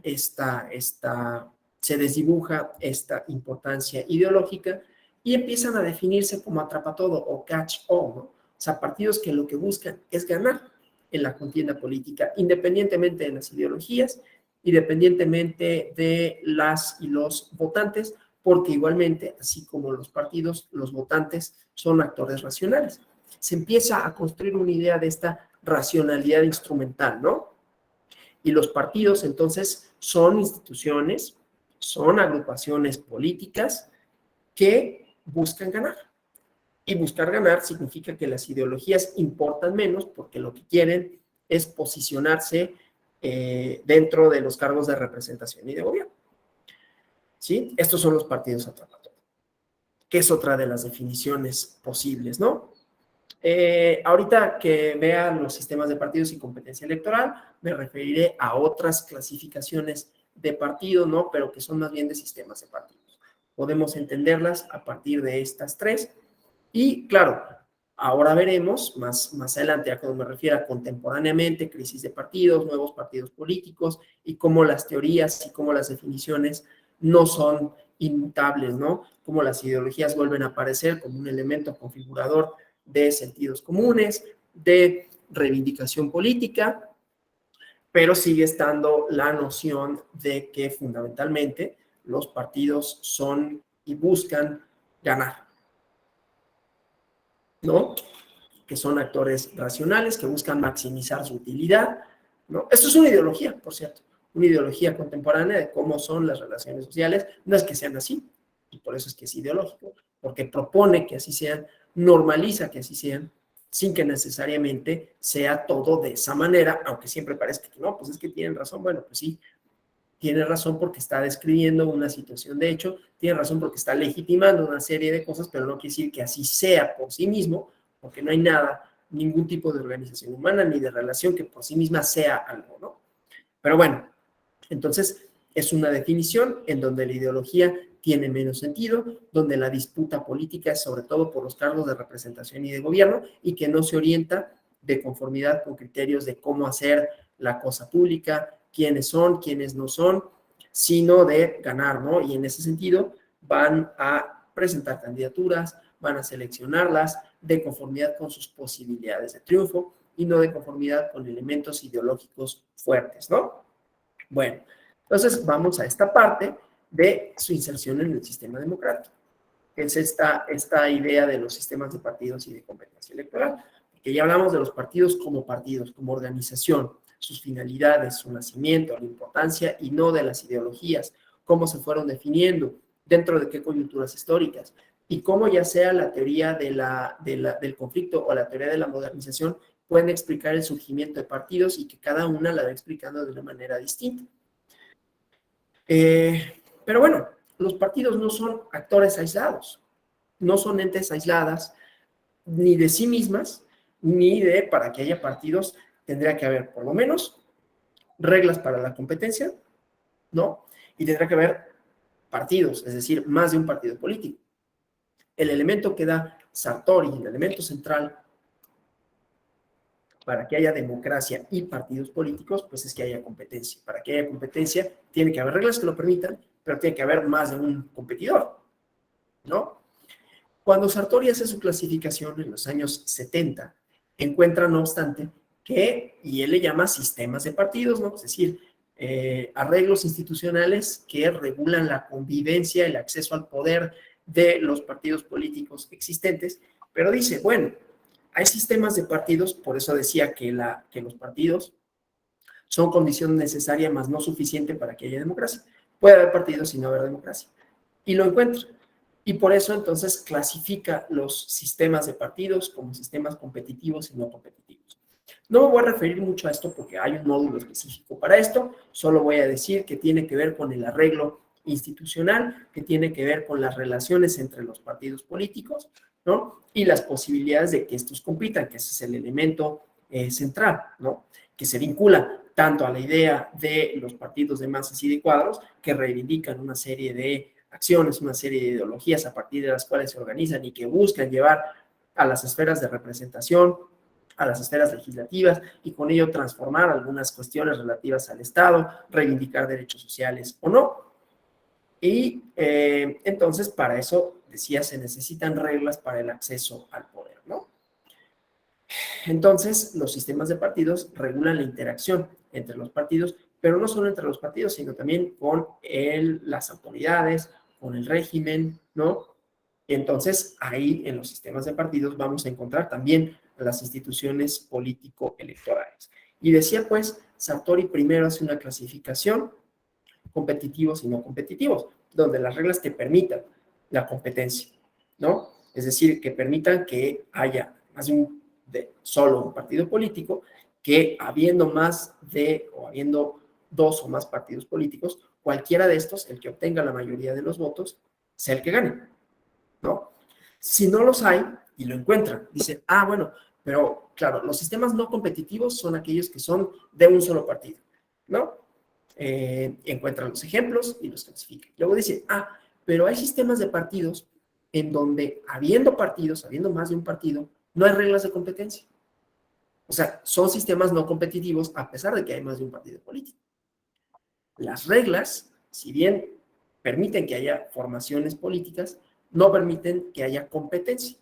se desdibuja esta importancia ideológica y empiezan a definirse como atrapatodo o catch all, ¿no? O sea, partidos que lo que buscan es ganar en la contienda política, independientemente de las ideologías, independientemente de las y los votantes, porque igualmente, así como los partidos, los votantes son actores racionales. Se empieza a construir una idea de esta racionalidad instrumental, ¿no? Y los partidos, entonces, son instituciones, son agrupaciones políticas que buscan ganar. Y buscar ganar significa que las ideologías importan menos porque lo que quieren es posicionarse dentro de los cargos de representación y de gobierno. ¿Sí? Estos son los partidos atrapatodos, que es otra de las definiciones posibles, ¿no? Ahorita que vean los sistemas de partidos y competencia electoral, me referiré a otras clasificaciones de partido, ¿no? Pero que son más bien de sistemas de partidos. Podemos entenderlas a partir de estas tres. Y claro, ahora veremos más adelante, a cuando me refiero a contemporáneamente, crisis de partidos, nuevos partidos políticos y cómo las teorías y cómo las definiciones no son inmutables, ¿no? Cómo las ideologías vuelven a aparecer como un elemento configurador de sentidos comunes, de reivindicación política, pero sigue estando la noción de que fundamentalmente los partidos son y buscan ganar, ¿no? Que son actores racionales, que buscan maximizar su utilidad, ¿no? Esto es una ideología, por cierto, una ideología contemporánea de cómo son las relaciones sociales. No es que sean así, y por eso es que es ideológico, porque propone que así sean, normaliza que así sean, sin que necesariamente sea todo de esa manera, aunque siempre parezca que no, pues es que tienen razón. Bueno, pues sí, tiene razón porque está describiendo una situación de hecho, tiene razón porque está legitimando una serie de cosas, pero no quiere decir que así sea por sí mismo, porque no hay nada, ningún tipo de organización humana ni de relación que por sí misma sea algo, ¿no? Pero bueno, entonces es una definición en donde la ideología tiene menos sentido, donde la disputa política es sobre todo por los cargos de representación y de gobierno y que no se orienta de conformidad con criterios de cómo hacer la cosa pública, quiénes son, quiénes no son, sino de ganar, ¿no? Y en ese sentido van a presentar candidaturas, van a seleccionarlas de conformidad con sus posibilidades de triunfo y no de conformidad con elementos ideológicos fuertes, ¿no? Bueno, entonces vamos a esta parte de su inserción en el sistema democrático. Es esta idea de los sistemas de partidos y de competencia electoral, porque ya hablamos de los partidos, como organización, sus finalidades, su nacimiento, la importancia y no de las ideologías, cómo se fueron definiendo, dentro de qué coyunturas históricas, y cómo ya sea la teoría del conflicto o la teoría de la modernización pueden explicar el surgimiento de partidos y que cada una la va explicando de una manera distinta. Pero bueno, los partidos no son actores aislados, no son entes aisladas ni de sí mismas, ni de para que haya partidos tendría que haber por lo menos reglas para la competencia, ¿no? Y tendrá que haber partidos, es decir, más de un partido político. El elemento que da Sartori, el elemento central para que haya democracia y partidos políticos, pues es que haya competencia. Para que haya competencia, tiene que haber reglas que lo permitan, pero tiene que haber más de un competidor, ¿no? Cuando Sartori hace su clasificación en los años 70, encuentra, no obstante, que, y él le llama sistemas de partidos, ¿no? Es decir, arreglos institucionales que regulan la convivencia, el acceso al poder de los partidos políticos existentes, pero dice, bueno, hay sistemas de partidos, por eso decía que los partidos son condición necesaria, más no suficiente para que haya democracia. Puede haber partidos sin no haber democracia. Y lo encuentra. Y por eso entonces clasifica los sistemas de partidos como sistemas competitivos y no competitivos. No me voy a referir mucho a esto porque hay un módulo específico para esto, solo voy a decir que tiene que ver con el arreglo institucional, que tiene que ver con las relaciones entre los partidos políticos, ¿no? Y las posibilidades de que estos compitan, que ese es el elemento central, ¿no? Que se vincula tanto a la idea de los partidos de masas y de cuadros, que reivindican una serie de acciones, una serie de ideologías a partir de las cuales se organizan y que buscan llevar a las esferas de representación, a las esferas legislativas y con ello transformar algunas cuestiones relativas al Estado, reivindicar derechos sociales o no. Y entonces para eso, decía, se necesitan reglas para el acceso al poder, ¿no? Entonces, los sistemas de partidos regulan la interacción entre los partidos, pero no solo entre los partidos, sino también con las autoridades, con el régimen, ¿no? Entonces, ahí en los sistemas de partidos vamos a encontrar también las instituciones político-electorales. Y decía, pues, Sartori primero hace una clasificación, competitivos y no competitivos, donde las reglas te permitan la competencia, ¿no? Es decir, que permitan que haya más de solo un partido político, que habiendo más de, o habiendo dos o más partidos políticos, cualquiera de estos, el que obtenga la mayoría de los votos, sea el que gane, ¿no? Si no los hay, y lo encuentran. Dicen, bueno, pero claro, los sistemas no competitivos son aquellos que son de un solo partido, ¿no? Encuentran los ejemplos y los clasifican. Luego dicen, pero hay sistemas de partidos en donde, habiendo partidos, habiendo más de un partido, no hay reglas de competencia. O sea, son sistemas no competitivos a pesar de que hay más de un partido político. Las reglas, si bien permiten que haya formaciones políticas, no permiten que haya competencia.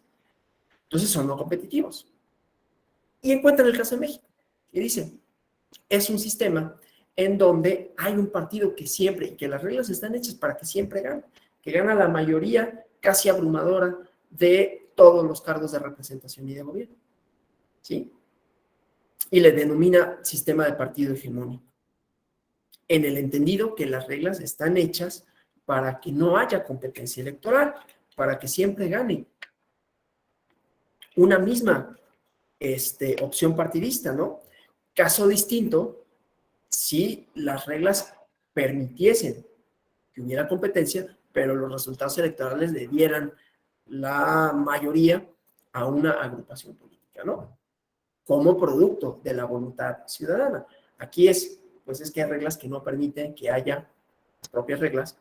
Entonces son no competitivos. Y encuentran el caso de México, que dicen, es un sistema en donde hay un partido que siempre, y que las reglas están hechas para que siempre gane, que gana la mayoría casi abrumadora de todos los cargos de representación y de gobierno. ¿Sí? Y le denomina sistema de partido hegemónico, en el entendido que las reglas están hechas para que no haya competencia electoral, para que siempre gane una misma opción partidista, ¿no? Caso distinto, si las reglas permitiesen que hubiera competencia, pero los resultados electorales le dieran la mayoría a una agrupación política, ¿no? Como producto de la voluntad ciudadana. Aquí pues es que hay reglas que no permiten que haya, las propias reglas,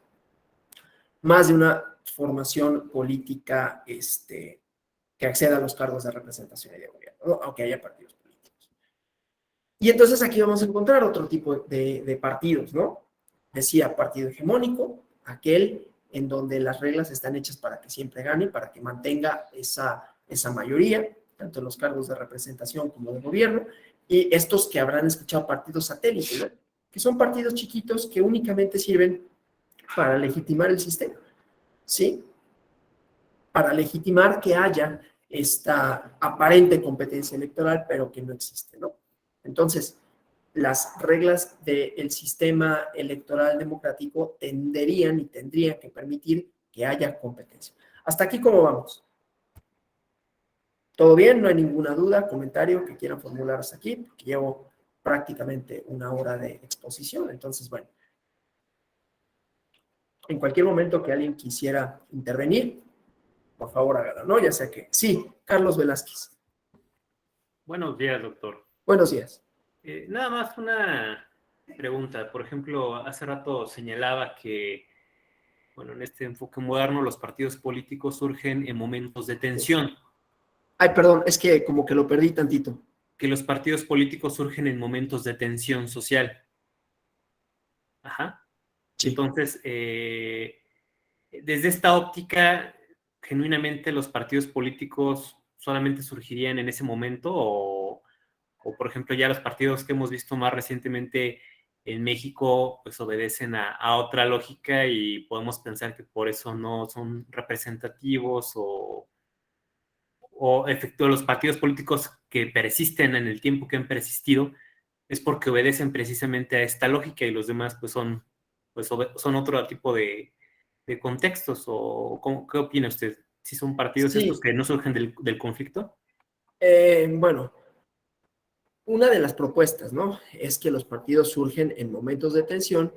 más de una formación política que acceda a los cargos de representación y de gobierno, ¿no? Aunque haya partidos políticos. Y entonces aquí vamos a encontrar otro tipo de partidos, ¿no? Decía partido hegemónico, aquel en donde las reglas están hechas para que siempre gane, para que mantenga esa mayoría, tanto en los cargos de representación como de gobierno, y estos que habrán escuchado partidos satélites, ¿no? Que son partidos chiquitos que únicamente sirven para legitimar el sistema, ¿sí? Para legitimar que haya esta aparente competencia electoral, pero que no existe, ¿no? Entonces, las reglas del sistema electoral democrático tenderían y tendrían que permitir que haya competencia. Hasta aquí, ¿cómo vamos? ¿Todo bien? ¿No hay ninguna duda, comentario que quieran formular hasta aquí? Porque llevo prácticamente una hora de exposición, entonces, bueno. En cualquier momento que alguien quisiera intervenir, por favor hágalo, ¿no? Ya sea que... Sí, Carlos Velázquez. Buenos días, doctor. Buenos días. Nada más una pregunta. Por ejemplo, hace rato señalaba que, bueno, en este enfoque moderno los partidos políticos surgen en momentos de tensión. Ay, perdón, es que como que lo perdí tantito. Que los partidos políticos surgen en momentos de tensión social. Ajá. Sí. Entonces, desde esta óptica, genuinamente los partidos políticos solamente surgirían en ese momento o, por ejemplo, ya los partidos que hemos visto más recientemente en México, pues obedecen a otra lógica y podemos pensar que por eso no son representativos o efecto los partidos políticos que persisten en el tiempo que han persistido es porque obedecen precisamente a esta lógica y los demás pues son otro tipo de contextos o ¿qué opina usted? ¿Si son partidos Sí. estos que no surgen del conflicto? Bueno, una de las propuestas, ¿no? Es que los partidos surgen en momentos de tensión,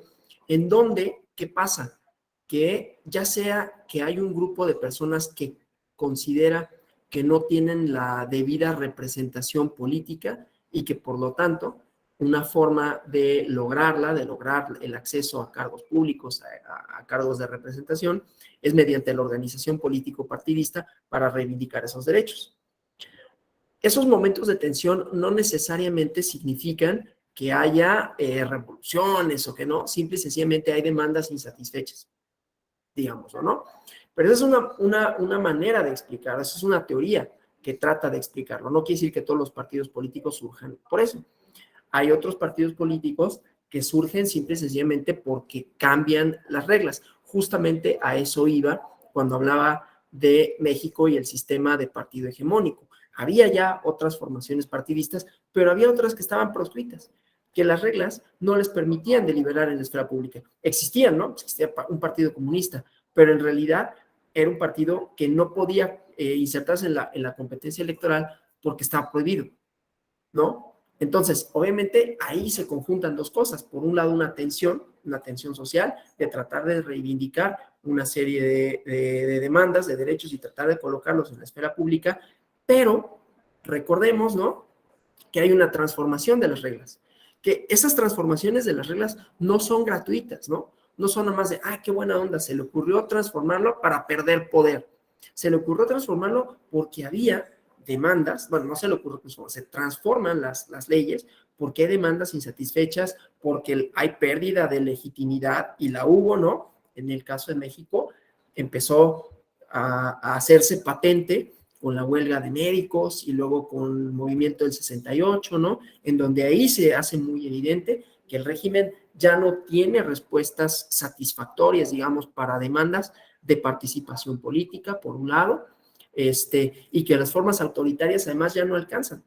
en donde, ¿qué pasa? Que ya sea que hay un grupo de personas que considera que no tienen la debida representación política y que por lo tanto una forma de lograrla, de lograr el acceso a cargos públicos, a cargos de representación, es mediante la organización político-partidista para reivindicar esos derechos. Esos momentos de tensión no necesariamente significan que haya revoluciones o que no, simple y sencillamente hay demandas insatisfechas, digamos, ¿o no? Pero esa es una manera de explicar, esa es una teoría que trata de explicarlo. No quiere decir que todos los partidos políticos surjan por eso. Hay otros partidos políticos que surgen simple y sencillamente porque cambian las reglas. Justamente a eso iba cuando hablaba de México y el sistema de partido hegemónico. Había ya otras formaciones partidistas, pero había otras que estaban proscritas, que las reglas no les permitían deliberar en la esfera pública. Existían, ¿no? Existía un partido comunista, pero en realidad era un partido que no podía insertarse en la competencia electoral porque estaba prohibido, ¿no? Entonces, obviamente, ahí se conjuntan dos cosas. Por un lado, una tensión social de tratar de reivindicar una serie de demandas, de derechos y tratar de colocarlos en la esfera pública, pero recordemos, ¿no?, que hay una transformación de las reglas, que esas transformaciones de las reglas no son gratuitas, ¿no? No son nada más de, qué buena onda, se le ocurrió transformarlo para perder poder. Se le ocurrió transformarlo porque había demandas, bueno, no se le ocurrió transformar, se transforman las leyes porque hay demandas insatisfechas, porque hay pérdida de legitimidad, y la hubo, ¿no? En el caso de México, empezó a hacerse patente con la huelga de médicos y luego con el movimiento del 68, ¿no? En donde ahí se hace muy evidente que el régimen ya no tiene respuestas satisfactorias, digamos, para demandas de participación política, por un lado, y que las formas autoritarias además ya no alcanzan,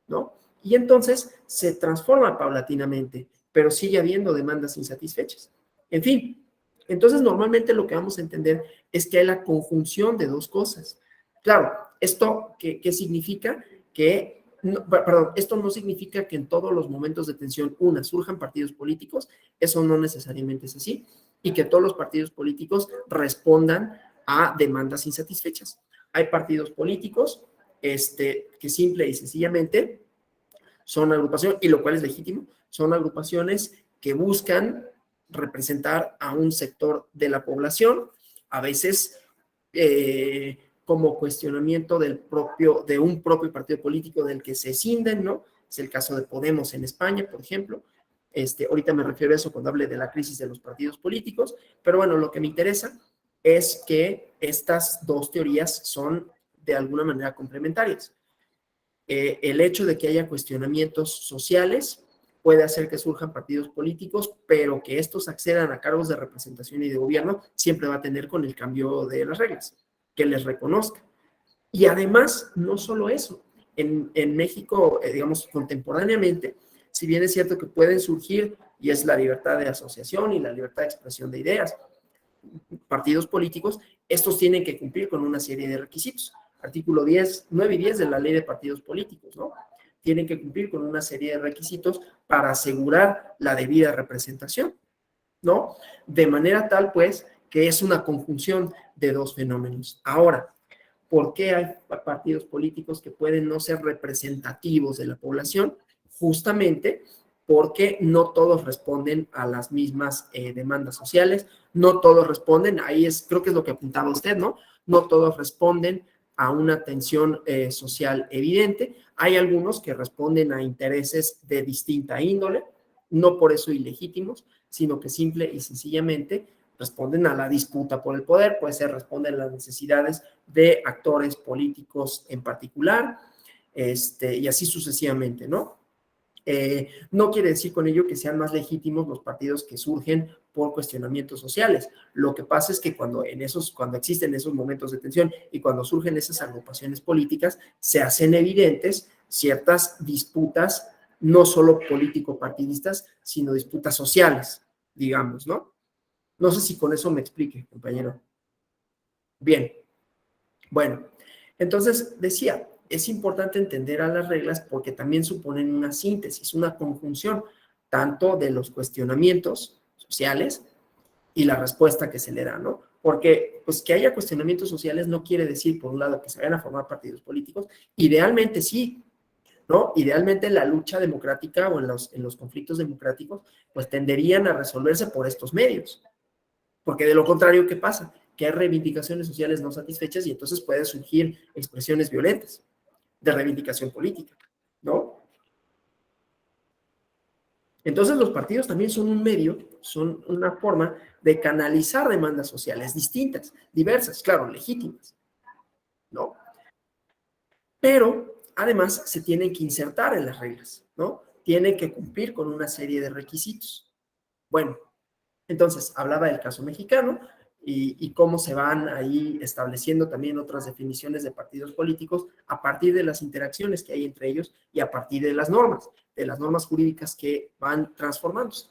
¿no? Y entonces se transforma paulatinamente, pero sigue habiendo demandas insatisfechas. En fin, entonces normalmente lo que vamos a entender es que hay la conjunción de dos cosas. Claro, ¿esto qué significa? Que, no, perdón, esto no significa que en todos los momentos de tensión, surjan partidos políticos, eso no necesariamente es así, y que todos los partidos políticos respondan a demandas insatisfechas. Hay partidos políticos que simple y sencillamente son agrupaciones, y lo cual es legítimo, son agrupaciones que buscan representar a un sector de la población, a veces como cuestionamiento de un propio partido político del que se escinden, ¿no? Es el caso de Podemos en España, por ejemplo. Ahorita me refiero a eso cuando hable de la crisis de los partidos políticos, pero bueno, lo que me interesa es que estas dos teorías son de alguna manera complementarias. El hecho de que haya cuestionamientos sociales puede hacer que surjan partidos políticos, pero que estos accedan a cargos de representación y de gobierno siempre va a tener con el cambio de las reglas, que les reconozca. Y además, no solo eso, en México, digamos, contemporáneamente, si bien es cierto que pueden surgir, y es la libertad de asociación y la libertad de expresión de ideas, partidos políticos, estos tienen que cumplir con una serie de requisitos. Artículo 10, 9 y 10 de la Ley de Partidos Políticos, ¿no? Tienen que cumplir con una serie de requisitos para asegurar la debida representación, ¿no? De manera tal, pues, que es una conjunción de dos fenómenos. Ahora, ¿por qué hay partidos políticos que pueden no ser representativos de la población? Justamente porque no todos responden a las mismas demandas sociales, no todos responden, creo que es lo que apuntaba usted, ¿no? No todos responden a una tensión social evidente. Hay algunos que responden a intereses de distinta índole, no por eso ilegítimos, sino que simple y sencillamente responden a la disputa por el poder, puede ser responden a las necesidades de actores políticos en particular, y así sucesivamente, ¿no? No quiere decir con ello que sean más legítimos los partidos que surgen por cuestionamientos sociales. Lo que pasa es que cuando existen esos momentos de tensión y cuando surgen esas agrupaciones políticas, se hacen evidentes ciertas disputas, no solo político-partidistas, sino disputas sociales, digamos, ¿no? No sé si con eso me explique, compañero. Bien, bueno, entonces decía, es importante entender a las reglas porque también suponen una síntesis, una conjunción, tanto de los cuestionamientos sociales y la respuesta que se le da, ¿no? Porque, pues, que haya cuestionamientos sociales no quiere decir, por un lado, que se vayan a formar partidos políticos. Idealmente sí, ¿no? Idealmente la lucha democrática o en los conflictos democráticos, pues, tenderían a resolverse por estos medios. Porque de lo contrario, ¿qué pasa? Que hay reivindicaciones sociales no satisfechas y entonces pueden surgir expresiones violentas de reivindicación política, ¿no? Entonces los partidos también son un medio, son una forma de canalizar demandas sociales distintas, diversas, claro, legítimas, ¿no? Pero además se tienen que insertar en las reglas, ¿no? Tienen que cumplir con una serie de requisitos. Bueno, entonces hablaba del caso mexicano y cómo se van ahí estableciendo también otras definiciones de partidos políticos a partir de las interacciones que hay entre ellos y a partir de las normas jurídicas que van transformándose.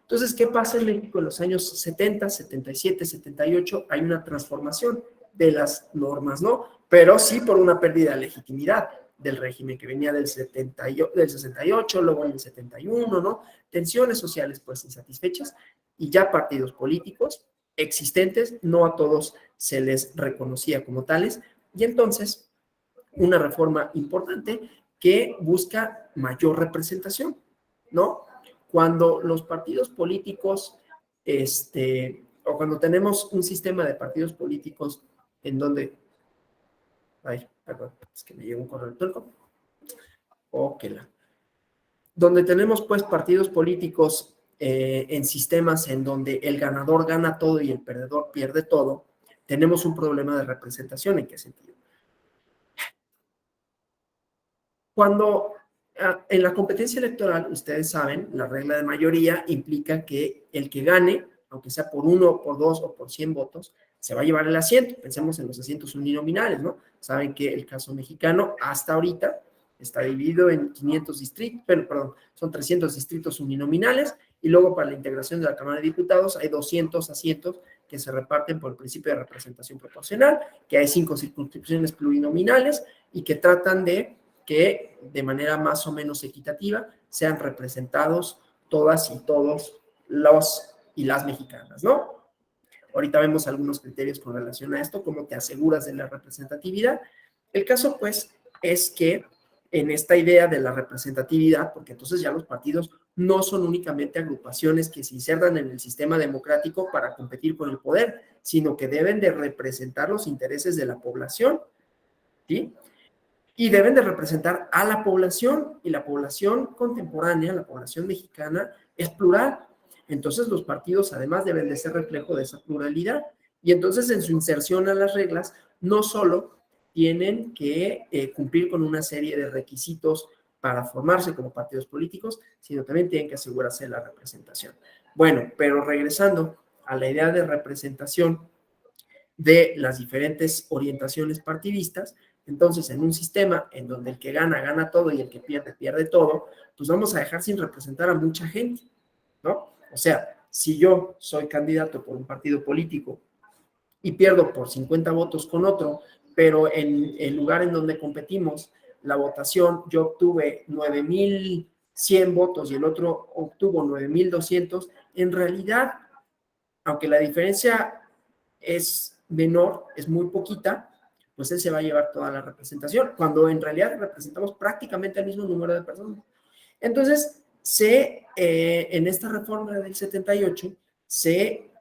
Entonces, ¿qué pasa en México en los años 70, 77, 78? Hay una transformación de las normas, ¿no? Pero sí por una pérdida de legitimidad del régimen que venía del 68, luego en el 71, ¿no? Tensiones sociales pues insatisfechas y ya partidos políticos existentes, no a todos se les reconocía como tales, y entonces una reforma importante que busca mayor representación, ¿no? Cuando los partidos políticos, o cuando tenemos un sistema de partidos políticos en donde, ay, perdón, es que me llegó un correo electrónico, donde tenemos pues partidos políticos en sistemas en donde el ganador gana todo y el perdedor pierde todo, tenemos un problema de representación. ¿En qué sentido? Cuando en la competencia electoral, ustedes saben, la regla de mayoría implica que el que gane, aunque sea por 1, por 2 o por 100 votos, se va a llevar el asiento. Pensemos en los asientos uninominales, ¿no? Saben que el caso mexicano hasta ahorita está dividido en 500 distritos, perdón, son 300 distritos uninominales, y luego para la integración de la Cámara de Diputados hay 200 asientos que se reparten por el principio de representación proporcional, que hay 5 circunscripciones plurinominales y que tratan de que de manera más o menos equitativa sean representados todas y todos los y las mexicanas, ¿no? Ahorita vemos algunos criterios con relación a esto, cómo te aseguras de la representatividad. El caso, pues, es que en esta idea de la representatividad, porque entonces ya los partidos no son únicamente agrupaciones que se insertan en el sistema democrático para competir por el poder, sino que deben de representar los intereses de la población, ¿sí? Y deben de representar a la población, y la población contemporánea, la población mexicana, es plural. Entonces los partidos además deben de ser reflejo de esa pluralidad, y entonces en su inserción a las reglas no solo tienen que cumplir con una serie de requisitos para formarse como partidos políticos, sino también tienen que asegurarse de la representación. Bueno, pero regresando a la idea de representación de las diferentes orientaciones partidistas, entonces en un sistema en donde el que gana, gana todo y el que pierde, pierde todo, pues vamos a dejar sin representar a mucha gente, ¿no? O sea, si yo soy candidato por un partido político y pierdo por 50 votos con otro, pero en el lugar en donde competimos, la votación, yo obtuve 9,100 votos y el otro obtuvo 9,200, en realidad, aunque la diferencia es menor, es muy poquita, pues él se va a llevar toda la representación, cuando en realidad representamos prácticamente el mismo número de personas. Entonces, en esta reforma del 78, se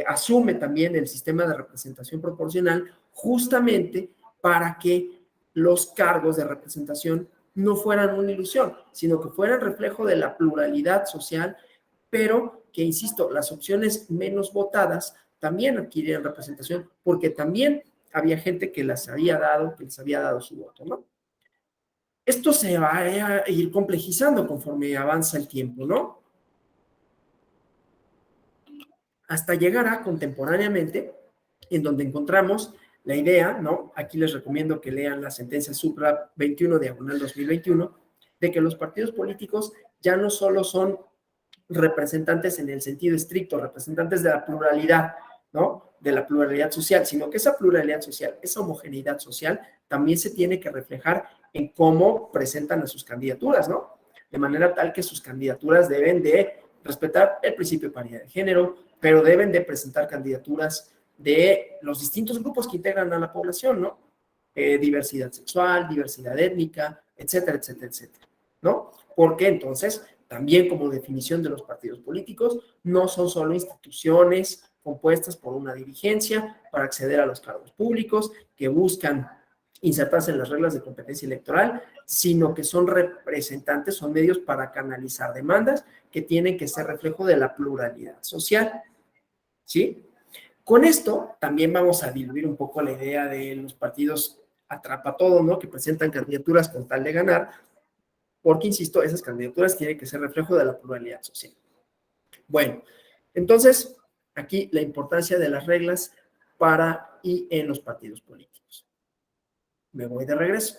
asume también el sistema de representación proporcional justamente para que los cargos de representación no fueran una ilusión, sino que fueran reflejo de la pluralidad social, pero que, insisto, las opciones menos votadas también adquirían representación, porque también había gente que les había dado su voto, ¿no? Esto se va a ir complejizando conforme avanza el tiempo, ¿no? Hasta llegar a contemporáneamente, en donde encontramos la idea, ¿no? Aquí les recomiendo que lean la sentencia Supra 21/2021, de que los partidos políticos ya no solo son representantes en el sentido estricto, representantes de la pluralidad, ¿no? De la pluralidad social, sino que esa pluralidad social, esa homogeneidad social, también se tiene que reflejar en cómo presentan a sus candidaturas, ¿no? De manera tal que sus candidaturas deben de respetar el principio de paridad de género, pero deben de presentar candidaturas de los distintos grupos que integran a la población, ¿no? Diversidad sexual, diversidad étnica, etcétera, etcétera, etcétera, ¿no? Porque entonces, también como definición de los partidos políticos, no son solo instituciones compuestas por una dirigencia para acceder a los cargos públicos que buscan insertarse en las reglas de competencia electoral, sino que son representantes, son medios para canalizar demandas que tienen que ser reflejo de la pluralidad social, ¿sí? Con esto también vamos a diluir un poco la idea de los partidos atrapa todo, ¿no? Que presentan candidaturas con tal de ganar, porque, insisto, esas candidaturas tienen que ser reflejo de la pluralidad social. Bueno, entonces, aquí la importancia de las reglas para y en los partidos políticos. Me voy de regreso,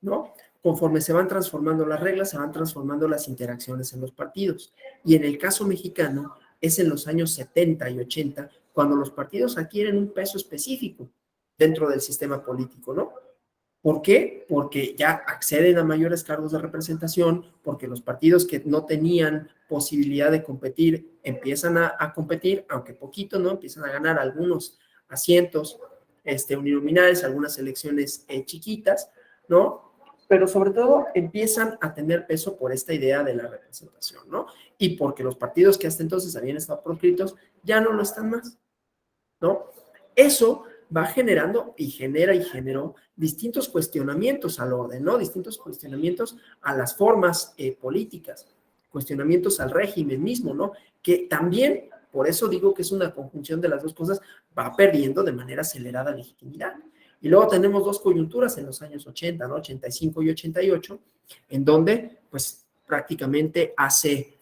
¿no? Conforme se van transformando las reglas, se van transformando las interacciones en los partidos. Y en el caso mexicano, es en los años 70 y 80 cuando los partidos adquieren un peso específico dentro del sistema político, ¿no? ¿Por qué? Porque ya acceden a mayores cargos de representación, porque los partidos que no tenían posibilidad de competir empiezan a competir, aunque poquito, ¿no? Empiezan a ganar algunos asientos uninominales, algunas elecciones chiquitas, ¿no? Pero sobre todo empiezan a tener peso por esta idea de la representación, ¿no? Y porque los partidos que hasta entonces habían estado proscritos ya no lo están más, ¿no? Eso va generando y generó distintos cuestionamientos al orden, ¿no? Distintos cuestionamientos a las formas políticas, cuestionamientos al régimen mismo, ¿no? Que también, por eso digo que es una conjunción de las dos cosas, va perdiendo de manera acelerada legitimidad. Y luego tenemos dos coyunturas en los años 80, ¿no? 85 y 88, en donde, pues, prácticamente se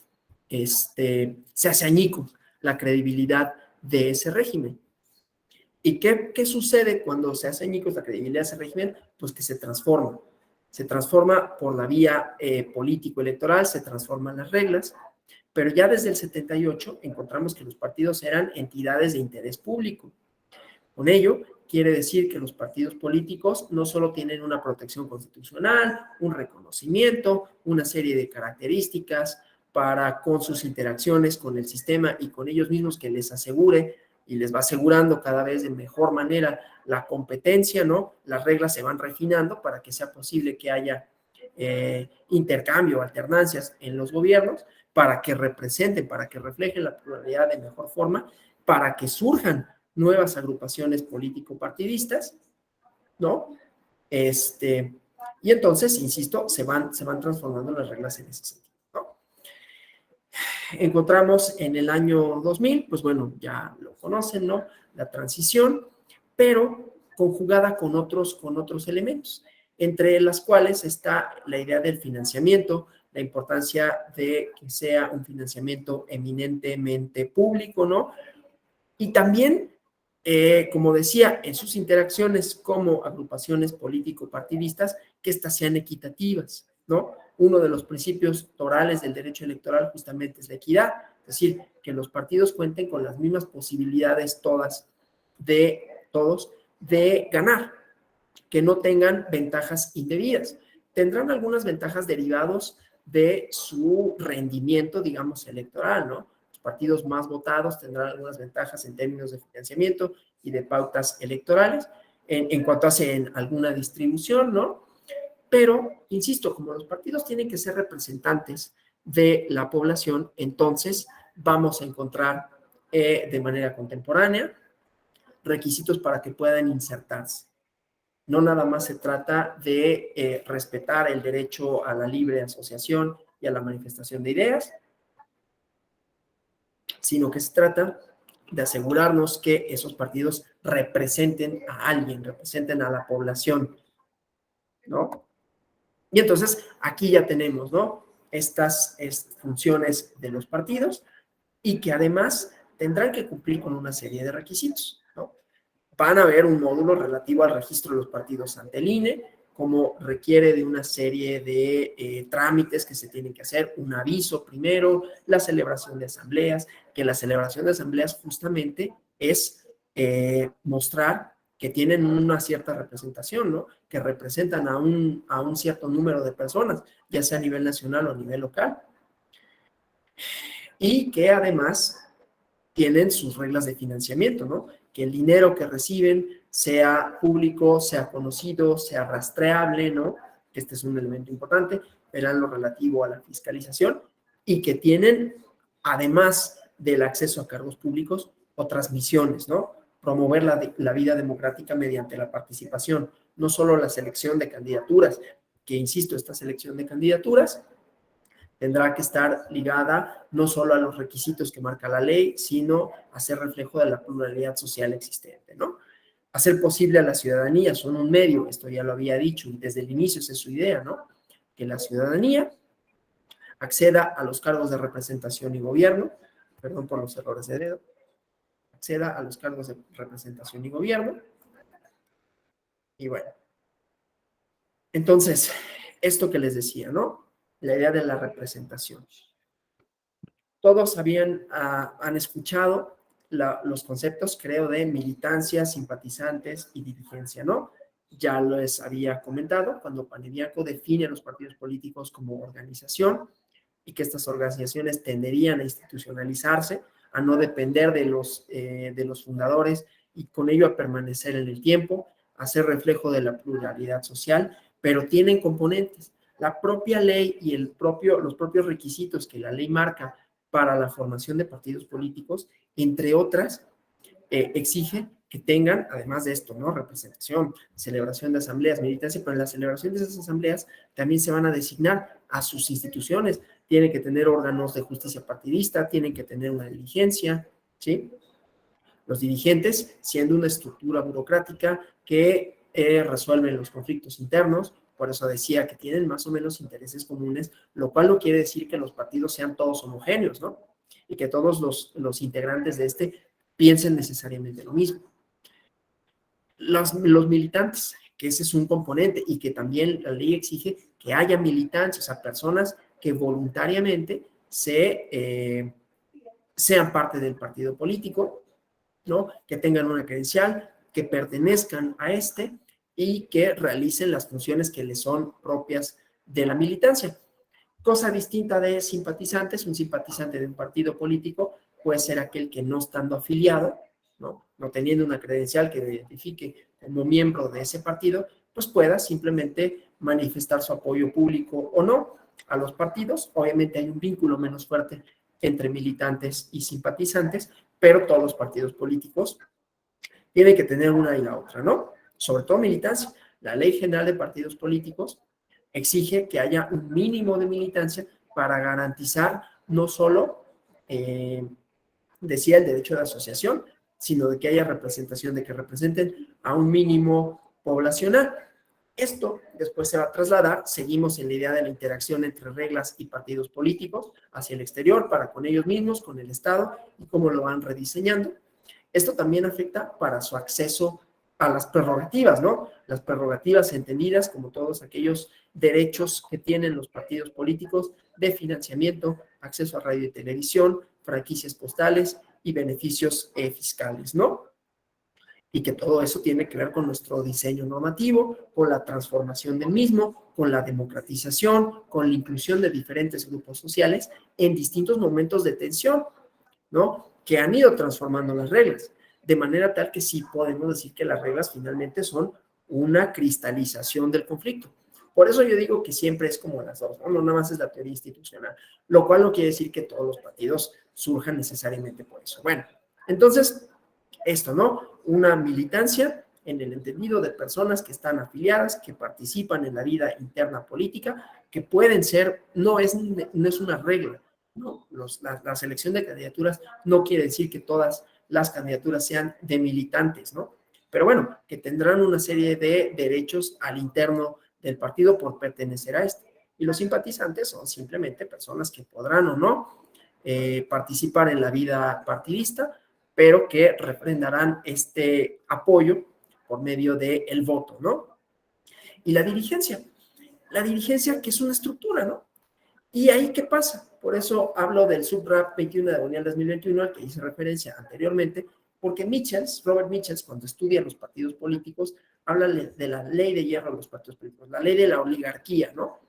hace añico la credibilidad de ese régimen. ¿Y qué sucede cuando se hace añicos la credibilidad de ese régimen? Pues que se transforma. Se transforma por la vía político-electoral, se transforman las reglas, pero ya desde el 78 encontramos que los partidos eran entidades de interés público. Con ello, quiere decir que los partidos políticos no solo tienen una protección constitucional, un reconocimiento, una serie de características para con sus interacciones con el sistema y con ellos mismos que les asegure y les va asegurando cada vez de mejor manera la competencia, ¿no? Las reglas se van refinando para que sea posible que haya intercambio, alternancias en los gobiernos, para que representen, para que reflejen la pluralidad de mejor forma, para que surjan nuevas agrupaciones político-partidistas, ¿no? Y entonces, insisto, se van transformando las reglas en ese sentido, ¿no? Encontramos en el año 2000, pues bueno, ya lo conocen, ¿no? La transición, pero conjugada con otros elementos, entre las cuales está la idea del financiamiento, la importancia de que sea un financiamiento eminentemente público, ¿no? Y también, como decía, en sus interacciones como agrupaciones político-partidistas, que éstas sean equitativas, ¿no? Uno de los principios torales del derecho electoral justamente es la equidad, es decir, que los partidos cuenten con las mismas posibilidades todos de ganar, que no tengan ventajas indebidas. Tendrán algunas ventajas derivados de su rendimiento, digamos, electoral, ¿no? Los partidos más votados tendrán algunas ventajas en términos de financiamiento y de pautas electorales, en cuanto hacen alguna distribución, ¿no? Pero, insisto, como los partidos tienen que ser representantes de la población, entonces vamos a encontrar de manera contemporánea requisitos para que puedan insertarse. No nada más se trata de respetar el derecho a la libre asociación y a la manifestación de ideas, sino que se trata de asegurarnos que esos partidos representen a alguien, representen a la población, ¿no? Y entonces aquí ya tenemos, ¿no? Estas funciones de los partidos y que además tendrán que cumplir con una serie de requisitos, ¿no? Van a ver un módulo relativo al registro de los partidos ante el INE, como requiere de una serie de trámites que se tienen que hacer, un aviso primero, la celebración de asambleas, que la celebración de asambleas justamente es mostrar que tienen una cierta representación, ¿no? Que representan a un cierto número de personas, ya sea a nivel nacional o a nivel local, y que además tienen sus reglas de financiamiento, ¿no? Que el dinero que reciben sea público, sea conocido, sea rastreable, ¿no? Este es un elemento importante. Verán lo relativo a la fiscalización y que tienen, además del acceso a cargos públicos, otras misiones, ¿no? Promover la vida democrática mediante la participación, no solo la selección de candidaturas, que insisto, esta selección de candidaturas tendrá que estar ligada no solo a los requisitos que marca la ley, sino a ser reflejo de la pluralidad social existente, ¿no? Hacer posible a la ciudadanía, son un medio, esto ya lo había dicho, y desde el inicio esa es su idea, ¿no? Que la ciudadanía acceda a los cargos de representación y gobierno, perdón por los errores de dedo, acceda a los cargos de representación y gobierno, y bueno. Entonces, esto que les decía, ¿no? La idea de la representación. Todos han escuchado los conceptos, creo, de militancia, simpatizantes y dirigencia, ¿no? ya les había comentado, cuando Panediaco define a los partidos políticos como organización y que estas organizaciones tenderían a institucionalizarse, a no depender de los fundadores y con ello a permanecer en el tiempo, a ser reflejo de la pluralidad social, pero tienen componentes. La propia ley y los propios requisitos que la ley marca para la formación de partidos políticos, entre otras, exige que tengan, además de esto, ¿no? Representación, celebración de asambleas, militancia, pero en la celebración de esas asambleas también se van a designar a sus instituciones, tienen que tener órganos de justicia partidista, tienen que tener una diligencia, ¿sí? Los dirigentes, siendo una estructura burocrática que resuelve los conflictos internos, por eso decía que tienen más o menos intereses comunes, lo cual no quiere decir que los partidos sean todos homogéneos, ¿no? Y que todos los integrantes de piensen necesariamente lo mismo. Los militantes, que ese es un componente y que también la ley exige que haya militantes, o sea, personas que voluntariamente sean parte del partido político, ¿no? Que tengan una credencial, que pertenezcan a y que realicen las funciones que les son propias de la militancia. Cosa distinta de simpatizantes, un simpatizante de un partido político puede ser aquel que no estando afiliado, ¿no? No teniendo una credencial que lo identifique como miembro de ese partido, pues pueda simplemente manifestar su apoyo público o no a los partidos. Obviamente hay un vínculo menos fuerte entre militantes y simpatizantes, pero todos los partidos políticos tienen que tener una y la otra, ¿no? Sobre todo militancia. La Ley General de Partidos Políticos exige que haya un mínimo de militancia para garantizar no solo, decía, el derecho de asociación, sino de que haya representación, de que representen a un mínimo poblacional. Esto después se va a trasladar, seguimos en la idea de la interacción entre reglas y partidos políticos hacia el exterior, para con ellos mismos, con el Estado, y cómo lo van rediseñando. Esto también afecta para su acceso a las prerrogativas, ¿no? Las prerrogativas entendidas como todos aquellos derechos que tienen los partidos políticos de financiamiento, acceso a radio y televisión, franquicias postales y beneficios fiscales, ¿no? Y que todo eso tiene que ver con nuestro diseño normativo, con la transformación del mismo, con la democratización, con la inclusión de diferentes grupos sociales en distintos momentos de tensión, ¿no? Que han ido transformando las reglas, de manera tal que sí podemos decir que las reglas finalmente son una cristalización del conflicto. Por eso yo digo que siempre es como las dos, no nada más es la teoría institucional, lo cual no quiere decir que todos los partidos surjan necesariamente por eso. Bueno, entonces, esto, ¿no? Una militancia en el entendido de personas que están afiliadas, que participan en la vida interna política, que pueden ser, no es una regla, ¿no? La selección de candidaturas no quiere decir que todas las candidaturas sean de militantes, ¿no? Pero bueno, que tendrán una serie de derechos al interno del partido por pertenecer a Y los simpatizantes son simplemente personas que podrán o no participar en la vida partidista, pero que refrendarán este apoyo por medio del voto, ¿no? Y la dirigencia que es una estructura, ¿no? ¿Y ahí qué pasa? Por eso hablo del SUBRAP 21 de abril del 2021, al que hice referencia anteriormente, porque Robert Michels, cuando estudia los partidos políticos, habla de la ley de hierro de los partidos políticos, la ley de la oligarquía, ¿no?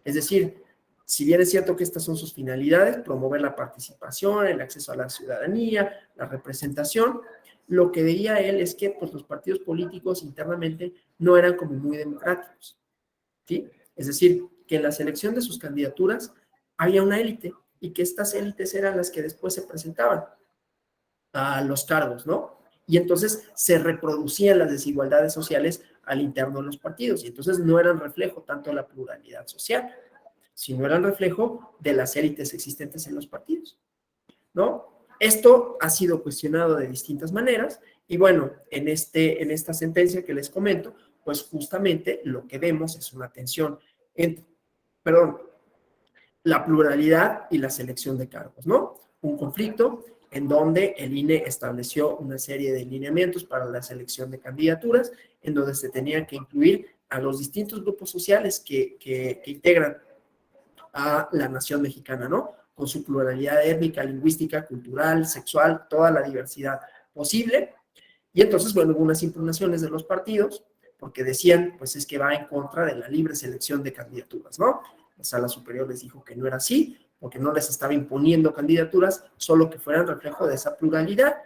Es decir, si bien es cierto que estas son sus finalidades, promover la participación, el acceso a la ciudadanía, la representación, lo que veía él es que pues, los partidos políticos internamente no eran como muy democráticos, ¿sí? Es decir, que en la selección de sus candidaturas había una élite y que estas élites eran las que después se presentaban a los cargos, ¿no? Y entonces se reproducían las desigualdades sociales al interno de los partidos y entonces no eran reflejo tanto de la pluralidad social, sino eran reflejo de las élites existentes en los partidos, ¿no? Esto ha sido cuestionado de distintas maneras y bueno, en esta sentencia que les comento, pues justamente lo que vemos es una tensión entre, la pluralidad y la selección de cargos, ¿no? Un conflicto en donde el INE estableció una serie de lineamientos para la selección de candidaturas, en donde se tenían que incluir a los distintos grupos sociales que integran a la nación mexicana, ¿no? Con su pluralidad étnica, lingüística, cultural, sexual, toda la diversidad posible. Y entonces, bueno, hubo unas impugnaciones de los partidos, porque decían, pues es que va en contra de la libre selección de candidaturas, ¿no? La Sala Superior les dijo que no era así, porque no les estaba imponiendo candidaturas, solo que fueran reflejo de esa pluralidad,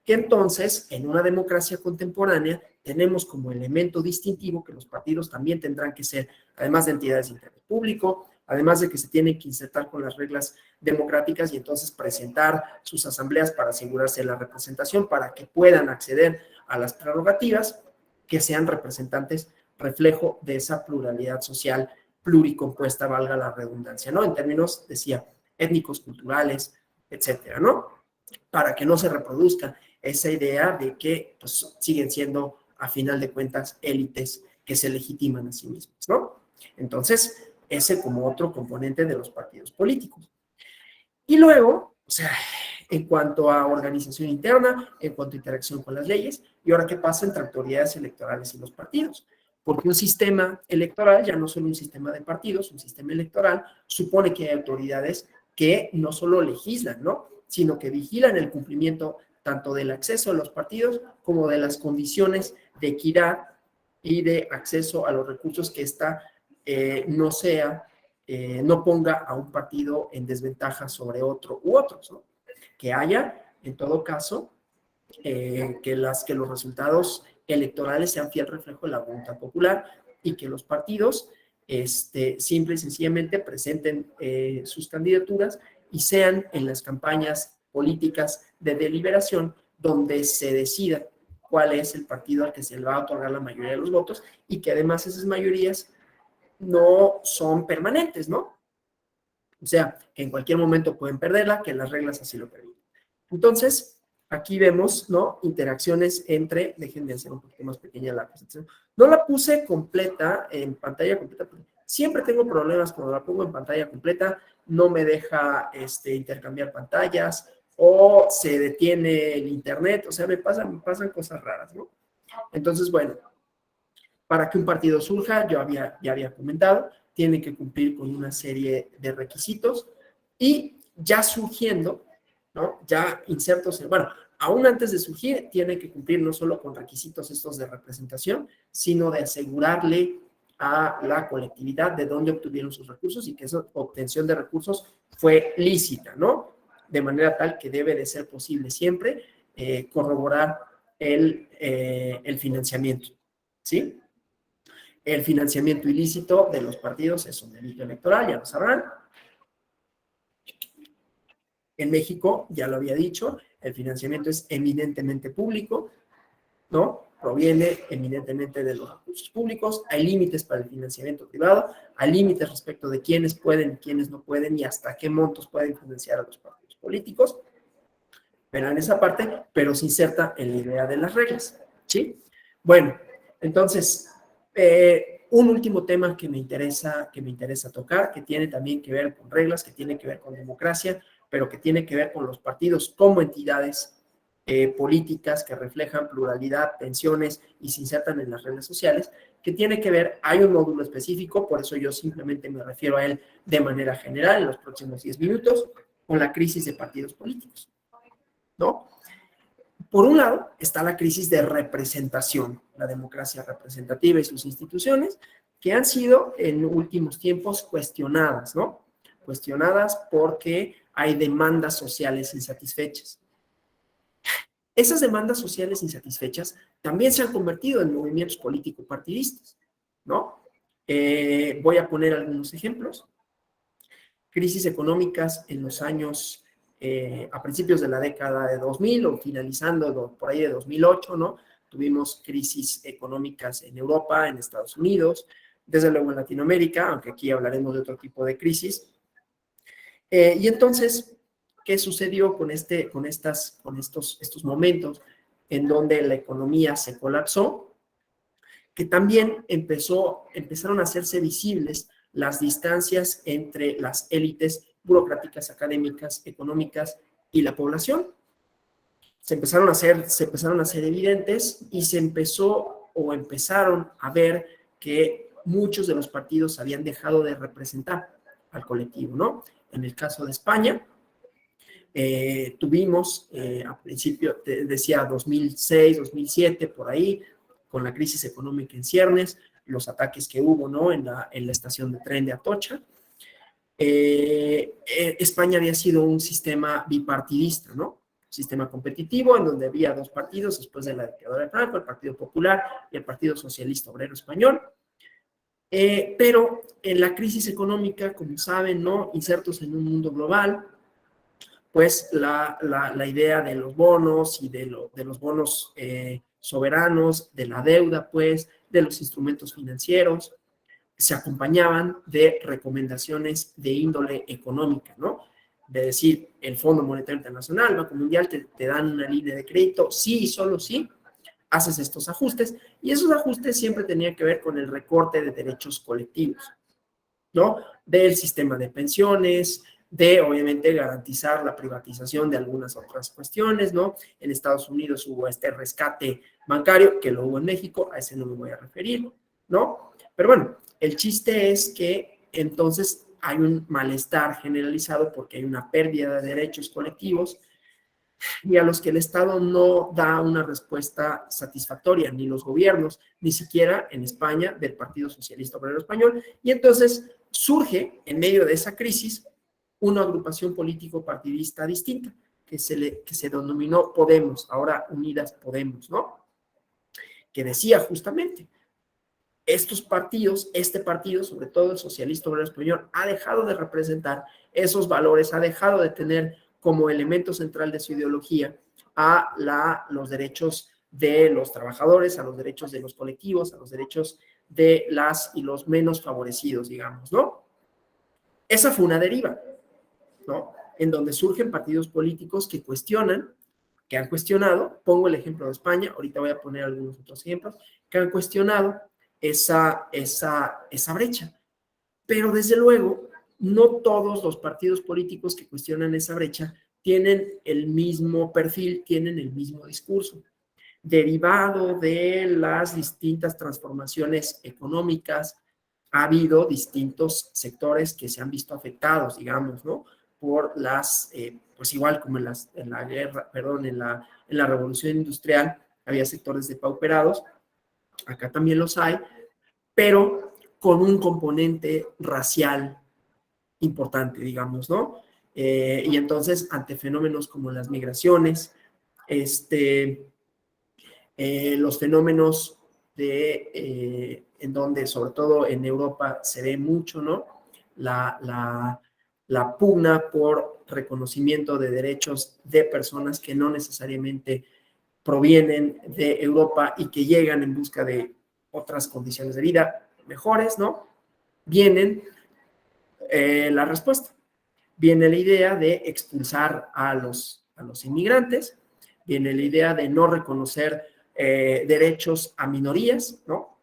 que entonces, en una democracia contemporánea, tenemos como elemento distintivo que los partidos también tendrán que ser, además de entidades de interés público, además de que se tienen que insertar con las reglas democráticas y entonces presentar sus asambleas para asegurarse la representación, para que puedan acceder a las prerrogativas, que sean representantes reflejo de esa pluralidad social pluricompuesta, valga la redundancia, ¿no? En términos, decía, étnicos, culturales, etcétera, ¿no? Para que no se reproduzca esa idea de que pues, siguen siendo, a final de cuentas, élites que se legitiman a sí mismas, ¿no? Entonces, ese como otro componente de los partidos políticos. Y luego, o sea, en cuanto a organización interna, en cuanto a interacción con las leyes, y ahora qué pasa entre autoridades electorales y los partidos. Porque un sistema electoral, ya no solo un sistema de partidos, un sistema electoral, supone que hay autoridades que no solo legislan, ¿no? Sino que vigilan el cumplimiento tanto del acceso a los partidos como de las condiciones de equidad y de acceso a los recursos que ésta no ponga a un partido en desventaja sobre otro u otros, ¿no? Que haya, en todo caso, que los resultados electorales sean fiel reflejo de la voluntad popular y que los partidos simple y sencillamente presenten sus candidaturas y sean en las campañas políticas de deliberación donde se decida cuál es el partido al que se le va a otorgar la mayoría de los votos y que además esas mayorías no son permanentes, ¿no? O sea, que en cualquier momento pueden perderla, que las reglas así lo permiten. Entonces, aquí vemos, ¿no? Interacciones entre, déjenme hacer un poquito más pequeña la presentación. No la puse completa, en pantalla completa, siempre tengo problemas cuando la pongo en pantalla completa, no me deja intercambiar pantallas o se detiene el internet, o sea, me pasan cosas raras, ¿no? Entonces, bueno, para que un partido surja, ya había comentado, tiene que cumplir con una serie de requisitos y ya surgiendo, ¿no? Ya insertos, bueno, aún antes de surgir, tiene que cumplir no solo con requisitos estos de representación, sino de asegurarle a la colectividad de dónde obtuvieron sus recursos y que esa obtención de recursos fue lícita, ¿no? De manera tal que debe de ser posible siempre corroborar el financiamiento, ¿sí? El financiamiento ilícito de los partidos es un delito electoral, ya lo sabrán. En México, ya lo había dicho, el financiamiento es eminentemente público, ¿no? Proviene eminentemente de los recursos públicos, hay límites para el financiamiento privado, hay límites respecto de quiénes pueden y quiénes no pueden y hasta qué montos pueden financiar a los partidos políticos, pero en esa parte, pero se inserta en la idea de las reglas, ¿sí? Bueno, entonces, un último tema que me interesa tocar, que tiene también que ver con reglas, que tiene que ver con democracia, pero que tiene que ver con los partidos como entidades políticas que reflejan pluralidad, tensiones y se insertan en las reglas sociales, que tiene que ver, hay un módulo específico, por eso yo simplemente me refiero a él de manera general en los próximos 10 minutos, con la crisis de partidos políticos, ¿no? Por un lado está la crisis de representación, la democracia representativa y sus instituciones, que han sido en últimos tiempos cuestionadas, ¿no? Cuestionadas porque hay demandas sociales insatisfechas. Esas demandas sociales insatisfechas también se han convertido en movimientos político-partidistas, ¿no? Voy a poner algunos ejemplos. Crisis económicas en los años, a principios de la década de 2000 o finalizando por ahí de 2008, ¿no? Tuvimos crisis económicas en Europa, en Estados Unidos, desde luego en Latinoamérica, aunque aquí hablaremos de otro tipo de crisis. Y entonces, ¿qué sucedió con estos momentos en donde la economía se colapsó? Que también empezaron a hacerse visibles las distancias entre las élites burocráticas, académicas, económicas y la población. Se empezaron a hacer evidentes y empezaron a ver que muchos de los partidos habían dejado de representar al colectivo, ¿no? En el caso de España, tuvimos a principio, decía 2006, 2007, por ahí, con la crisis económica en ciernes, los ataques que hubo, ¿no? En la estación de tren de Atocha. España había sido un sistema bipartidista, ¿no? Sistema competitivo en donde había dos partidos después de la dictadura de Franco, el Partido Popular y el Partido Socialista Obrero Español. Pero en la crisis económica, como saben, ¿no? Insertos en un mundo global, pues la idea de los bonos y de los bonos soberanos, de la deuda, pues, de los instrumentos financieros, se acompañaban de recomendaciones de índole económica, ¿no? De decir, el Fondo Monetario Internacional, el Banco Mundial te dan una línea de crédito, sí y solo sí, haces estos ajustes, y esos ajustes siempre tenían que ver con el recorte de derechos colectivos, ¿no? Del sistema de pensiones, de obviamente garantizar la privatización de algunas otras cuestiones, ¿no? En Estados Unidos hubo este rescate bancario, que lo hubo en México, a ese no me voy a referir, ¿no? Pero bueno, el chiste es que entonces hay un malestar generalizado porque hay una pérdida de derechos colectivos y a los que el Estado no da una respuesta satisfactoria, ni los gobiernos, ni siquiera en España del Partido Socialista Obrero Español. Y entonces surge en medio de esa crisis una agrupación político-partidista distinta que se denominó Podemos, ahora Unidas Podemos, ¿no? Que decía justamente, estos partidos, este partido, sobre todo el Socialista Obrero Español, ha dejado de representar esos valores, ha dejado de tener como elemento central de su ideología a los derechos de los trabajadores, a los derechos de los colectivos, a los derechos de las y los menos favorecidos, digamos, ¿no? Esa fue una deriva, ¿no? En donde surgen partidos políticos que cuestionan, que han cuestionado, pongo el ejemplo de España, ahorita voy a poner algunos otros ejemplos, que han cuestionado esa brecha. Pero desde luego, no todos los partidos políticos que cuestionan esa brecha tienen el mismo perfil, tienen el mismo discurso. Derivado de las distintas transformaciones económicas, ha habido distintos sectores que se han visto afectados, digamos, ¿no? Por pues igual como en la guerra, perdón, en la revolución industrial, había sectores depauperados, acá también los hay, pero con un componente racial importante, digamos, ¿no? Y entonces, ante fenómenos como las migraciones, los fenómenos en donde, sobre todo en Europa, se ve mucho, ¿no? La pugna por reconocimiento de derechos de personas que no necesariamente provienen de Europa y que llegan en busca de otras condiciones de vida mejores, ¿no? Vienen la respuesta. Viene la idea de expulsar a los inmigrantes, viene la idea de no reconocer derechos a minorías, ¿no?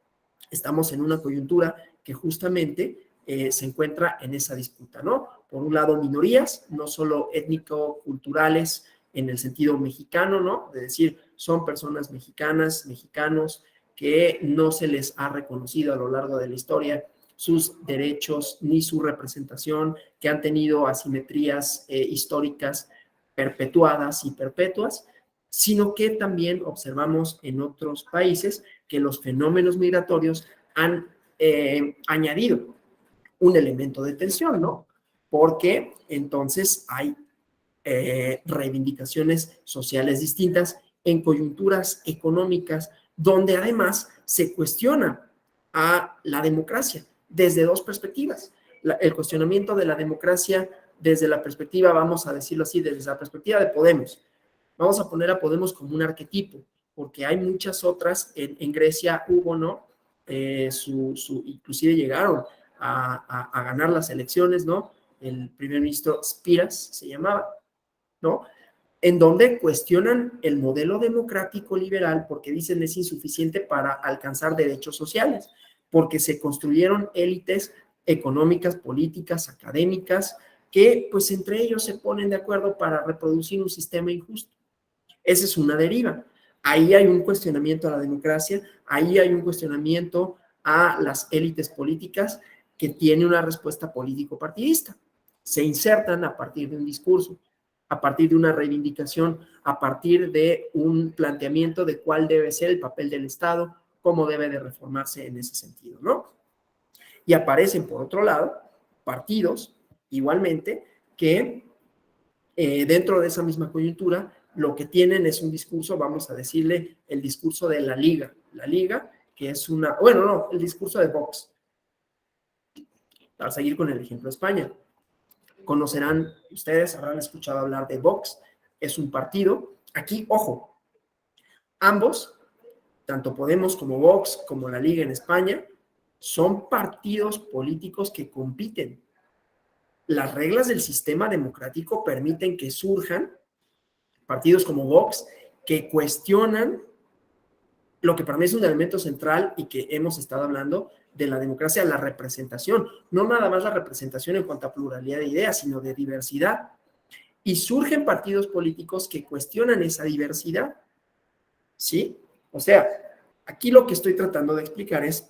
Estamos en una coyuntura que justamente se encuentra en esa disputa, ¿no? Por un lado, minorías, no solo étnico-culturales en el sentido mexicano, ¿no? De decir, son personas mexicanas, mexicanos, que no se les ha reconocido a lo largo de la historia sus derechos ni su representación, que han tenido asimetrías históricas perpetuadas y perpetuas, sino que también observamos en otros países que los fenómenos migratorios han añadido un elemento de tensión, ¿no? Porque entonces hay reivindicaciones sociales distintas en coyunturas económicas donde además se cuestiona a la democracia desde dos perspectivas. El cuestionamiento de la democracia desde la perspectiva, vamos a decirlo así, desde la perspectiva de Podemos. Vamos a poner a Podemos como un arquetipo, porque hay muchas otras, en Grecia hubo, ¿no? Inclusive llegaron a ganar las elecciones, ¿no? El primer ministro Spiras se llamaba, ¿no? En donde cuestionan el modelo democrático liberal porque dicen es insuficiente para alcanzar derechos sociales, porque se construyeron élites económicas, políticas, académicas, que pues entre ellos se ponen de acuerdo para reproducir un sistema injusto. Esa es una deriva. Ahí hay un cuestionamiento a la democracia, ahí hay un cuestionamiento a las élites políticas que tiene una respuesta político-partidista. Se insertan a partir de un discurso, a partir de una reivindicación, a partir de un planteamiento de cuál debe ser el papel del Estado, cómo debe de reformarse en ese sentido, ¿no? Y aparecen, por otro lado, partidos, igualmente, que dentro de esa misma coyuntura, lo que tienen es un discurso, vamos a decirle, el discurso de la Liga, que es una, bueno, no, el discurso de Vox, para seguir con el ejemplo de España. Conocerán ustedes, habrán escuchado hablar de Vox, es un partido, aquí, ojo, ambos, tanto Podemos como Vox, como la Liga en España, son partidos políticos que compiten. Las reglas del sistema democrático permiten que surjan partidos como Vox que cuestionan lo que para mí es un elemento central y que hemos estado hablando de la democracia, la representación. No nada más la representación en cuanto a pluralidad de ideas, sino de diversidad. Y surgen partidos políticos que cuestionan esa diversidad, ¿sí? O sea, aquí lo que estoy tratando de explicar es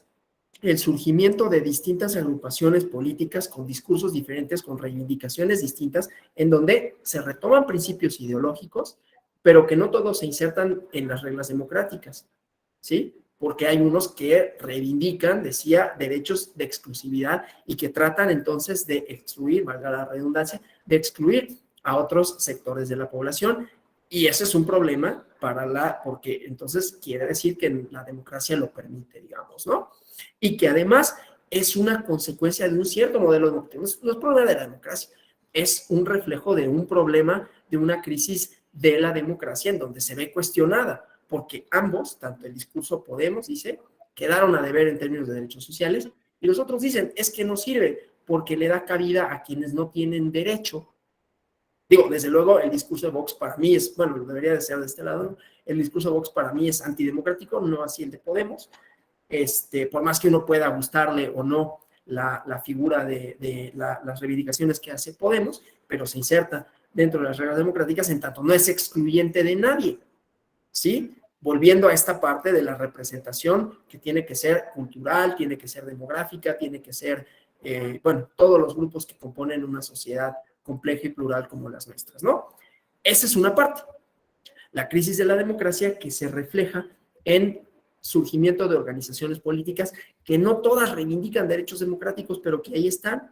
el surgimiento de distintas agrupaciones políticas con discursos diferentes, con reivindicaciones distintas, en donde se retoman principios ideológicos, pero que no todos se insertan en las reglas democráticas, ¿sí? Porque hay unos que reivindican, decía, derechos de exclusividad y que tratan entonces de excluir, valga la redundancia, de excluir a otros sectores de la población. Y ese es un problema porque entonces quiere decir que la democracia lo permite, digamos, ¿no? Y que además es una consecuencia de un cierto modelo democrático. No es problema de la democracia, es un reflejo de un problema, de una crisis de la democracia en donde se ve cuestionada, porque ambos, tanto el discurso Podemos, dice, quedaron a deber en términos de derechos sociales, y los otros dicen, es que no sirve porque le da cabida a quienes no tienen derecho. Digo, desde luego, el discurso de Vox para mí es, bueno, debería de ser de este lado, ¿no? El discurso de Vox para mí es antidemocrático, no así el de Podemos. Por más que uno pueda gustarle o no la figura de las reivindicaciones que hace Podemos, pero se inserta dentro de las reglas democráticas en tanto no es excluyente de nadie, ¿sí? Volviendo a esta parte de la representación que tiene que ser cultural, tiene que ser demográfica, tiene que ser, bueno, todos los grupos que componen una sociedad compleja y plural como las nuestras, ¿no? Esa es una parte. La crisis de la democracia que se refleja en surgimiento de organizaciones políticas que no todas reivindican derechos democráticos, pero que ahí están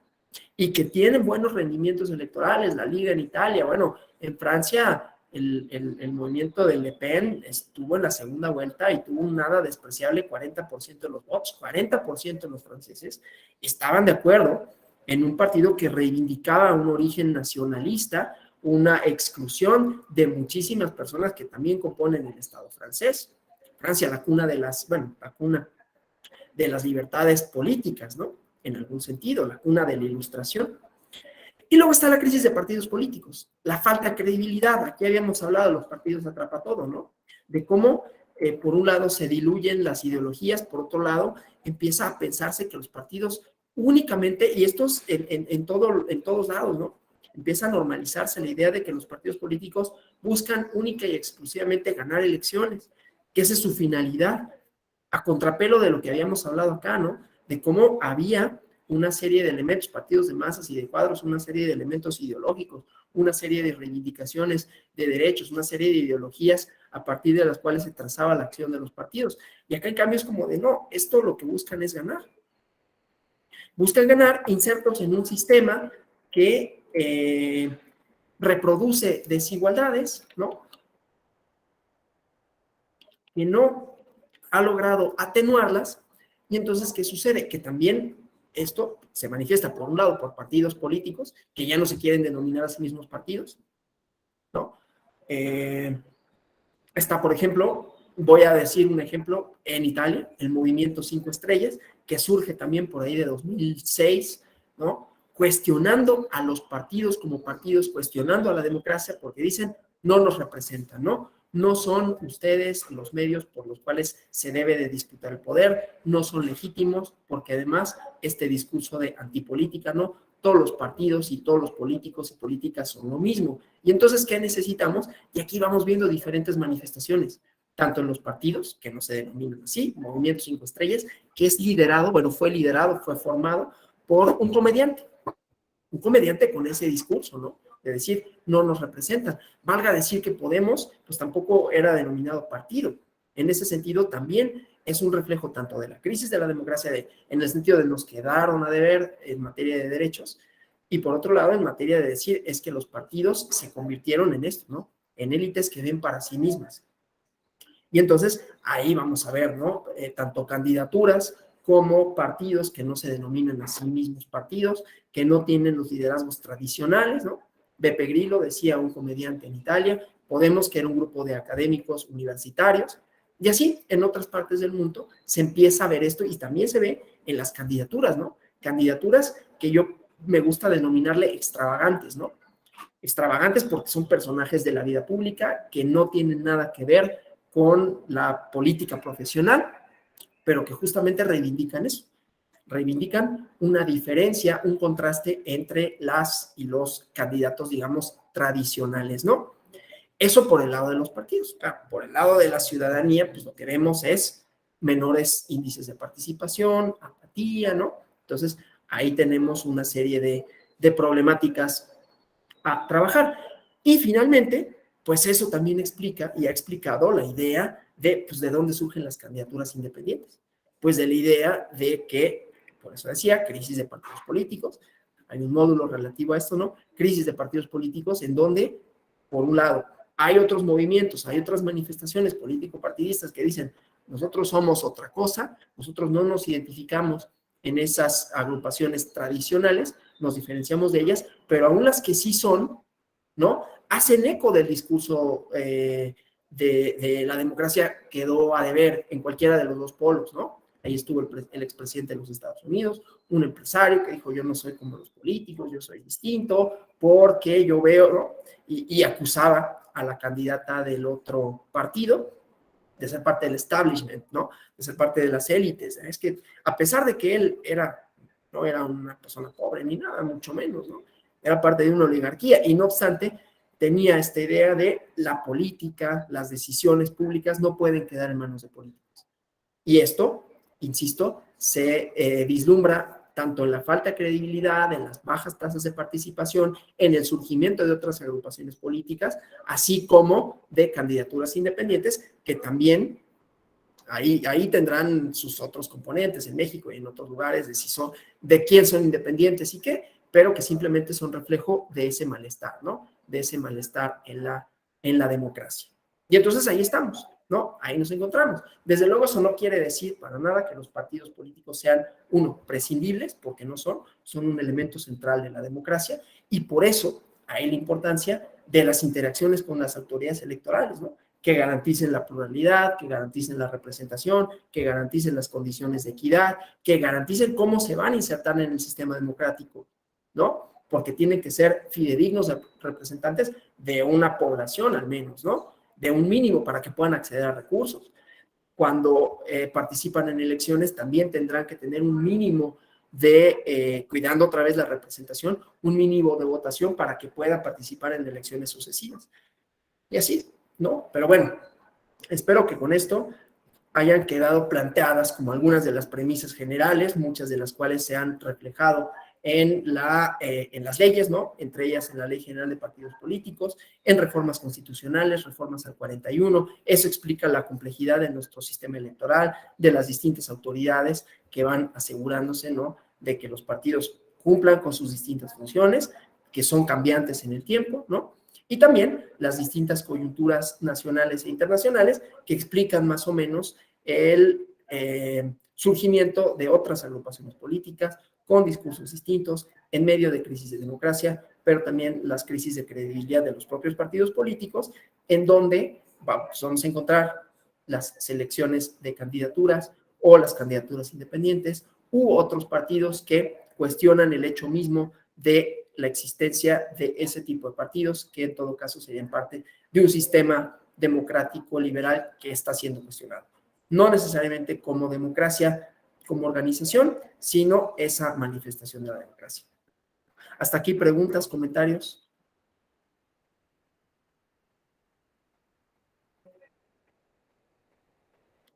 y que tienen buenos rendimientos electorales. La Liga en Italia, bueno, en Francia el movimiento de Le Pen estuvo en la segunda vuelta y tuvo un nada despreciable 40% de los votos, 40% de los franceses estaban de acuerdo en un partido que reivindicaba un origen nacionalista, una exclusión de muchísimas personas que también componen el Estado francés. Francia, la cuna de las libertades políticas, ¿no? En algún sentido, la cuna de la Ilustración. Y luego está la crisis de partidos políticos, la falta de credibilidad. Aquí habíamos hablado de los partidos atrapatodo, ¿no? De cómo, por un lado, se diluyen las ideologías, por otro lado, empieza a pensarse que los partidos únicamente, y esto es en todos lados, ¿no? Empieza a normalizarse la idea de que los partidos políticos buscan única y exclusivamente ganar elecciones, que esa es su finalidad, a contrapelo de lo que habíamos hablado acá, ¿no? De cómo había una serie de elementos, partidos de masas y de cuadros, una serie de elementos ideológicos, una serie de reivindicaciones de derechos, una serie de ideologías a partir de las cuales se trazaba la acción de los partidos. Y acá en cambio es como de, no, esto lo que buscan es ganar. Buscan ganar insertos en un sistema que reproduce desigualdades, ¿no? Que no ha logrado atenuarlas. Y entonces, ¿qué sucede? Que también esto se manifiesta, por un lado, por partidos políticos que ya no se quieren denominar a sí mismos partidos, ¿no? Está, por ejemplo, voy a decir un ejemplo, en Italia, el movimiento 5 Estrellas, que surge también por ahí de 2006, ¿no? Cuestionando a los partidos como partidos, cuestionando a la democracia, porque dicen, no nos representan, ¿no? No son ustedes los medios por los cuales se debe de disputar el poder, no son legítimos, porque además este discurso de antipolítica, ¿no? Todos los partidos y todos los políticos y políticas son lo mismo. Y entonces, ¿qué necesitamos? Y aquí vamos viendo diferentes manifestaciones, tanto en los partidos, que no se denominan así, Movimiento 5 Estrellas, que es liderado, bueno, fue formado por un comediante con ese discurso, ¿no? De decir, no nos representan. Valga decir que Podemos, pues tampoco era denominado partido. En ese sentido, también es un reflejo tanto de la crisis de la democracia en el sentido de nos quedaron a deber en materia de derechos, y por otro lado en materia de decir es que los partidos se convirtieron en esto, ¿no? En élites que ven para sí mismas. Y entonces ahí vamos a ver, ¿no? Tanto candidaturas como partidos que no se denominan a sí mismos partidos, que no tienen los liderazgos tradicionales, ¿no? Beppe Grillo decía, un comediante en Italia, Podemos, que era un grupo de académicos universitarios, y así en otras partes del mundo se empieza a ver esto y también se ve en las candidaturas, ¿no? Candidaturas que yo me gusta denominarle extravagantes, ¿no? Extravagantes porque son personajes de la vida pública que no tienen nada que ver con la política profesional, pero que justamente reivindican eso, reivindican una diferencia, un contraste entre las y los candidatos, digamos, tradicionales, ¿no? Eso por el lado de los partidos. Claro, por el lado de la ciudadanía, pues lo que vemos es menores índices de participación, apatía, ¿no? Entonces, ahí tenemos una serie de problemáticas a trabajar. Y finalmente, pues eso también explica y ha explicado la idea pues, de dónde surgen las candidaturas independientes. Pues de la idea de que, por eso decía, crisis de partidos políticos, hay un módulo relativo a esto, ¿no? Crisis de partidos políticos en donde, por un lado, hay otros movimientos, hay otras manifestaciones político-partidistas que dicen, nosotros somos otra cosa, nosotros no nos identificamos en esas agrupaciones tradicionales, nos diferenciamos de ellas, pero aún las que sí son, ¿no? Hacen eco del discurso de la democracia, quedó a deber en cualquiera de los dos polos, ¿no? Ahí estuvo el expresidente de los Estados Unidos, un empresario que dijo, yo no soy como los políticos, yo soy distinto, porque yo veo, ¿no? Y acusaba a la candidata del otro partido de ser parte del establishment, ¿no? De ser parte de las élites. Es que a pesar de que él no era una persona pobre ni nada, mucho menos, ¿no? Era parte de una oligarquía y no obstante tenía esta idea de la política, las decisiones públicas no pueden quedar en manos de políticos. Y esto, insisto, se vislumbra tanto en la falta de credibilidad, en las bajas tasas de participación, en el surgimiento de otras agrupaciones políticas, así como de candidaturas independientes que también ahí tendrán sus otros componentes en México y en otros lugares de quién son independientes y qué, pero que simplemente son reflejo de ese malestar, ¿no? De ese malestar en la democracia. Y entonces ahí estamos, ¿no? Ahí nos encontramos. Desde luego eso no quiere decir para nada que los partidos políticos sean, prescindibles, porque no son un elemento central de la democracia y por eso hay la importancia de las interacciones con las autoridades electorales, ¿no? Que garanticen la pluralidad, que garanticen la representación, que garanticen las condiciones de equidad, que garanticen cómo se van a insertar en el sistema democrático, ¿no? Porque tienen que ser fidedignos representantes de una población al menos, ¿no? De un mínimo para que puedan acceder a recursos. Cuando participan en elecciones también tendrán que tener un mínimo cuidando otra vez la representación, un mínimo de votación para que puedan participar en elecciones sucesivas. Y así, ¿no? Pero bueno, espero que con esto hayan quedado planteadas como algunas de las premisas generales, muchas de las cuales se han reflejado en las leyes, ¿no? Entre ellas en la Ley General de Partidos Políticos, en reformas constitucionales, reformas al 41. Eso explica la complejidad de nuestro sistema electoral, de las distintas autoridades que van asegurándose, ¿no? De que los partidos cumplan con sus distintas funciones, que son cambiantes en el tiempo, ¿no? Y también las distintas coyunturas nacionales e internacionales que explican más o menos el surgimiento de otras agrupaciones políticas con discursos distintos en medio de crisis de democracia, pero también las crisis de credibilidad de los propios partidos políticos, en donde vamos a encontrar las selecciones de candidaturas o las candidaturas independientes u otros partidos que cuestionan el hecho mismo de la existencia de ese tipo de partidos, que en todo caso serían parte de un sistema democrático liberal que está siendo cuestionado. No necesariamente como democracia, como organización, sino esa manifestación de la democracia. Hasta aquí preguntas, comentarios.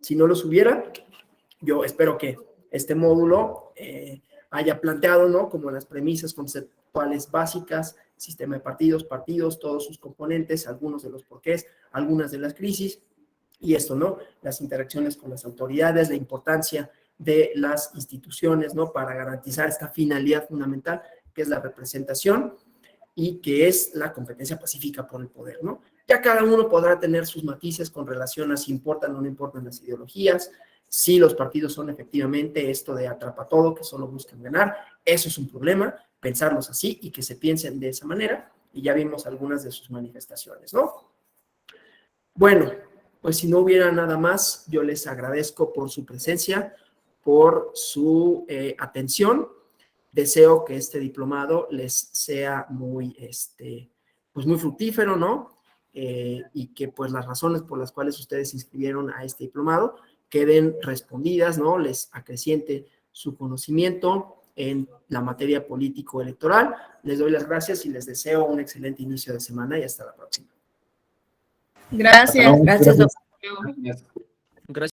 Si no los hubiera, yo espero que este módulo haya planteado, ¿no? Como las premisas conceptuales básicas, sistema de partidos, todos sus componentes, algunos de los porqués, algunas de las crisis, Y esto, ¿no? Las interacciones con las autoridades, la importancia de las instituciones, ¿no? Para garantizar esta finalidad fundamental, que es la representación y que es la competencia pacífica por el poder, ¿no? Ya cada uno podrá tener sus matices con relación a si importan o no importan las ideologías, si los partidos son efectivamente esto de atrapa todo, que solo buscan ganar, eso es un problema, pensarlos así y que se piensen de esa manera, y ya vimos algunas de sus manifestaciones, ¿no? Bueno, pues si no hubiera nada más, yo les agradezco por su presencia, por su atención. Deseo que este diplomado les sea muy, pues muy fructífero, ¿no? Y que pues las razones por las cuales ustedes se inscribieron a este diplomado queden respondidas, ¿no? Les acreciente su conocimiento en la materia político-electoral. Les doy las gracias y les deseo un excelente inicio de semana y hasta la próxima. Gracias. Gracias, doctor. Gracias.